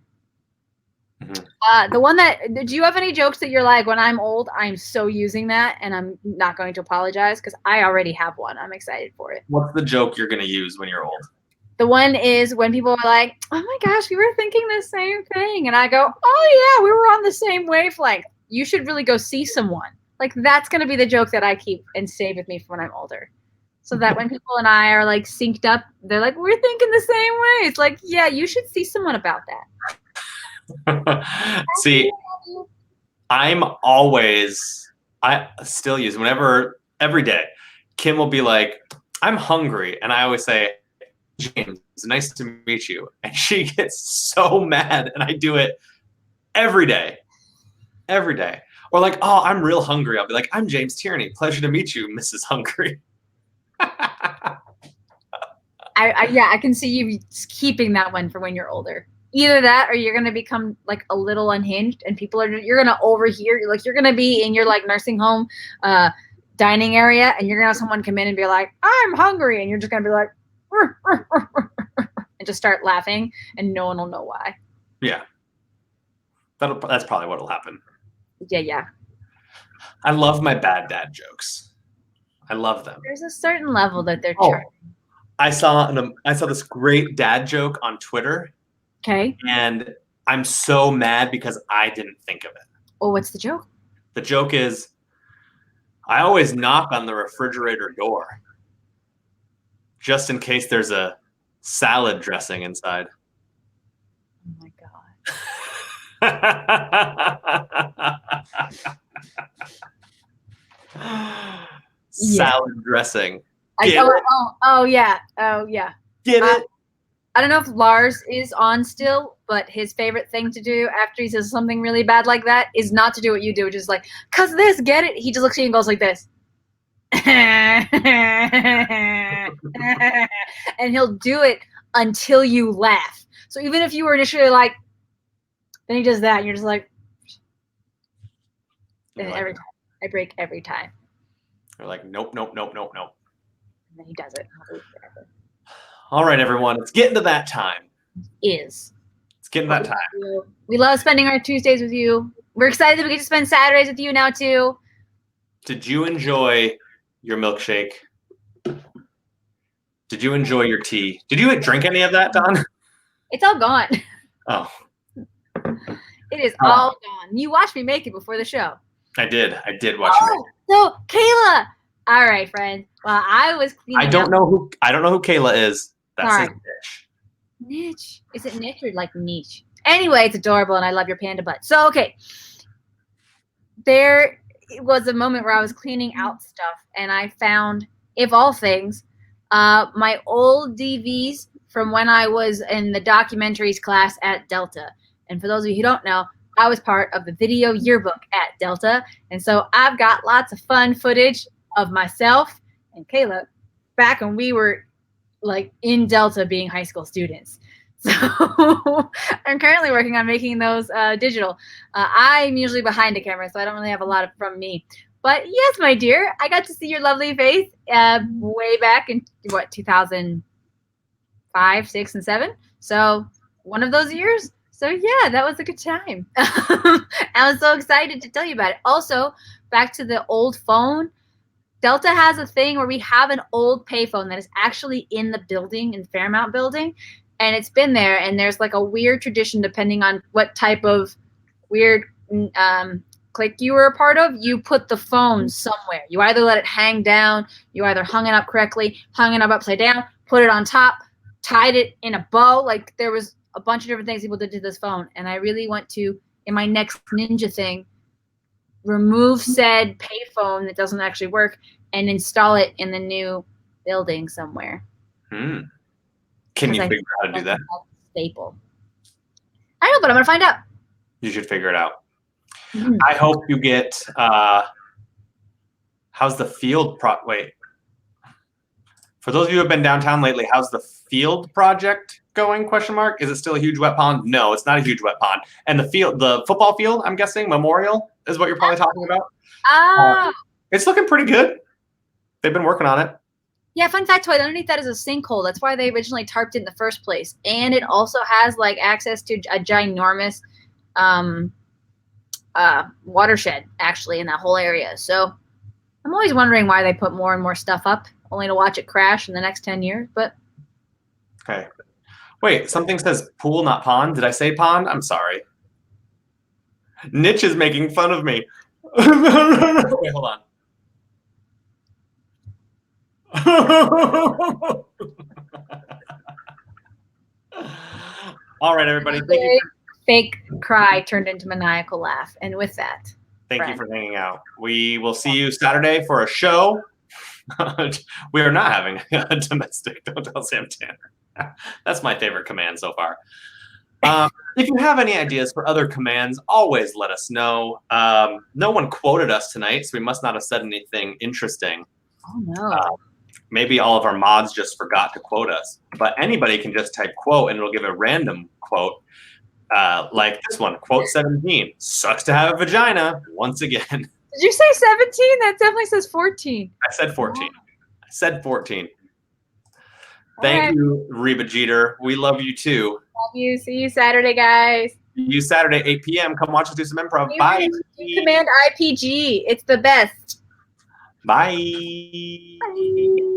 Mm-hmm. The one do you have any jokes that you're like, when I'm old, I'm so using that and I'm not going to apologize? Because I already have one. I'm excited for it. What's the joke you're going to use when you're old? The one is when people are like, oh my gosh, we were thinking the same thing. And I go, oh yeah, we were on the same wavelength. You should really go see someone. Like, that's going to be the joke that I keep and save with me for when I'm older. So that when people and I are like synced up, they're like, we're thinking the same way. It's like, yeah, you should see someone about that. See, I still use every day, Kim will be like, I'm hungry. And I always say, James, it's nice to meet you. And she gets so mad. And I do it every day. Every day. Or like, oh, I'm real hungry. I'll be like, I'm James Tierney. Pleasure to meet you, Mrs. Hungry. I can see you keeping that one for when you're older. Either that, or you're gonna become like a little unhinged, and you're gonna overhear. You're gonna be in your like nursing home, dining area, and you're gonna have someone come in and be like, "I'm hungry," and you're just gonna be like, and just start laughing, and no one will know why. Yeah, that's probably what'll happen. Yeah. I love my bad dad jokes. I love them. There's a certain level that they're charming. I saw this great dad joke on Twitter. Okay. And I'm so mad because I didn't think of it. Oh, what's the joke? The joke is, I always knock on the refrigerator door just in case there's a salad dressing inside. Oh my God. Salad dressing. Oh yeah. Get it? I don't know if Lars is on still, but his favorite thing to do after he says something really bad like that is not to do what you do, which is like, cause this, get it? He just looks at you and goes like this. And he'll do it until you laugh. So even if you were initially like, then he does that, and you're just like, and every time. I break every time. You're like, nope. And then he does it. All right, everyone. It's getting to that time. It's getting to that time. We love spending our Tuesdays with you. We're excited that we get to spend Saturdays with you now, too. Did you enjoy your milkshake? Did you enjoy your tea? Did you drink any of that, Don? It's all gone. Oh. It is all gone. You watched me make it before the show. I did watch it. So Kayla. All right, friends. Well, I was cleaning I don't know who Kayla is. That's his niche. Niche. Is it niche or like niche? Anyway, it's adorable and I love your panda butt. So, okay. There was a moment where I was cleaning out stuff and I found, if all things, my old DVs from when I was in the documentaries class at Delta. And for those of you who don't know, I was part of the video yearbook at Delta. And so I've got lots of fun footage of myself and Kayla back when we were like in Delta being high school students. So I'm currently working on making those digital. I'm usually behind a camera, so I don't really have a lot from me. But yes, my dear, I got to see your lovely face way back in 2005, 6, and 7. So one of those years. So yeah, that was a good time. I was so excited to tell you about it. Also, back to the old phone. Delta has a thing where we have an old payphone that is actually in the building, in the Fairmount building, and it's been there. And there's like a weird tradition, depending on what type of weird clique you were a part of, you put the phone somewhere. You either let it hang down, you either hung it up correctly, hung it up upside down, put it on top, tied it in a bow. Like there was a bunch of different things people did to this phone. And I really want to, in my next ninja thing, remove said payphone that doesn't actually work and install it in the new building somewhere. Can you figure out how to do that? Staple. I don't know, but I'm gonna find out. You should figure it out. Mhm. I hope you get. How's the field wait. For those of you who have been downtown lately, how's the field project going? Question mark. Is it still a huge wet pond? No, it's not a huge wet pond. And the football field, I'm guessing, Memorial is what you're probably talking about. It's looking pretty good. They've been working on it. Yeah, fun factoid, underneath that is a sinkhole. That's why they originally tarped it in the first place. And it also has like access to a ginormous watershed actually in that whole area. So I'm always wondering why they put more and more stuff up only to watch it crash in the next 10 years. But okay. Wait, something says pool, not pond. Did I say pond? I'm sorry. Niche is making fun of me. Wait, hold on. All right, everybody. Thank you. Fake cry turned into maniacal laugh. And with that, Thank you for hanging out. We will see you Saturday for a show. We are not having a domestic. Don't tell Sam Tanner. That's my favorite command so far. If you have any ideas for other commands, always let us know. No one quoted us tonight, so we must not have said anything interesting. oh no. Maybe all of our mods just forgot to quote us. But anybody can just type quote and it'll give a random quote. Like this one, quote 17. Sucks to have a vagina once again. Did you say 17? That definitely says 14. I said 14. I said 14. Thank you, Reba Jeter. We love you too. Love you. See you Saturday, guys. See you Saturday, 8 p.m. Come watch us do some improv. Bye. Command IPG. It's the best. Bye. Bye.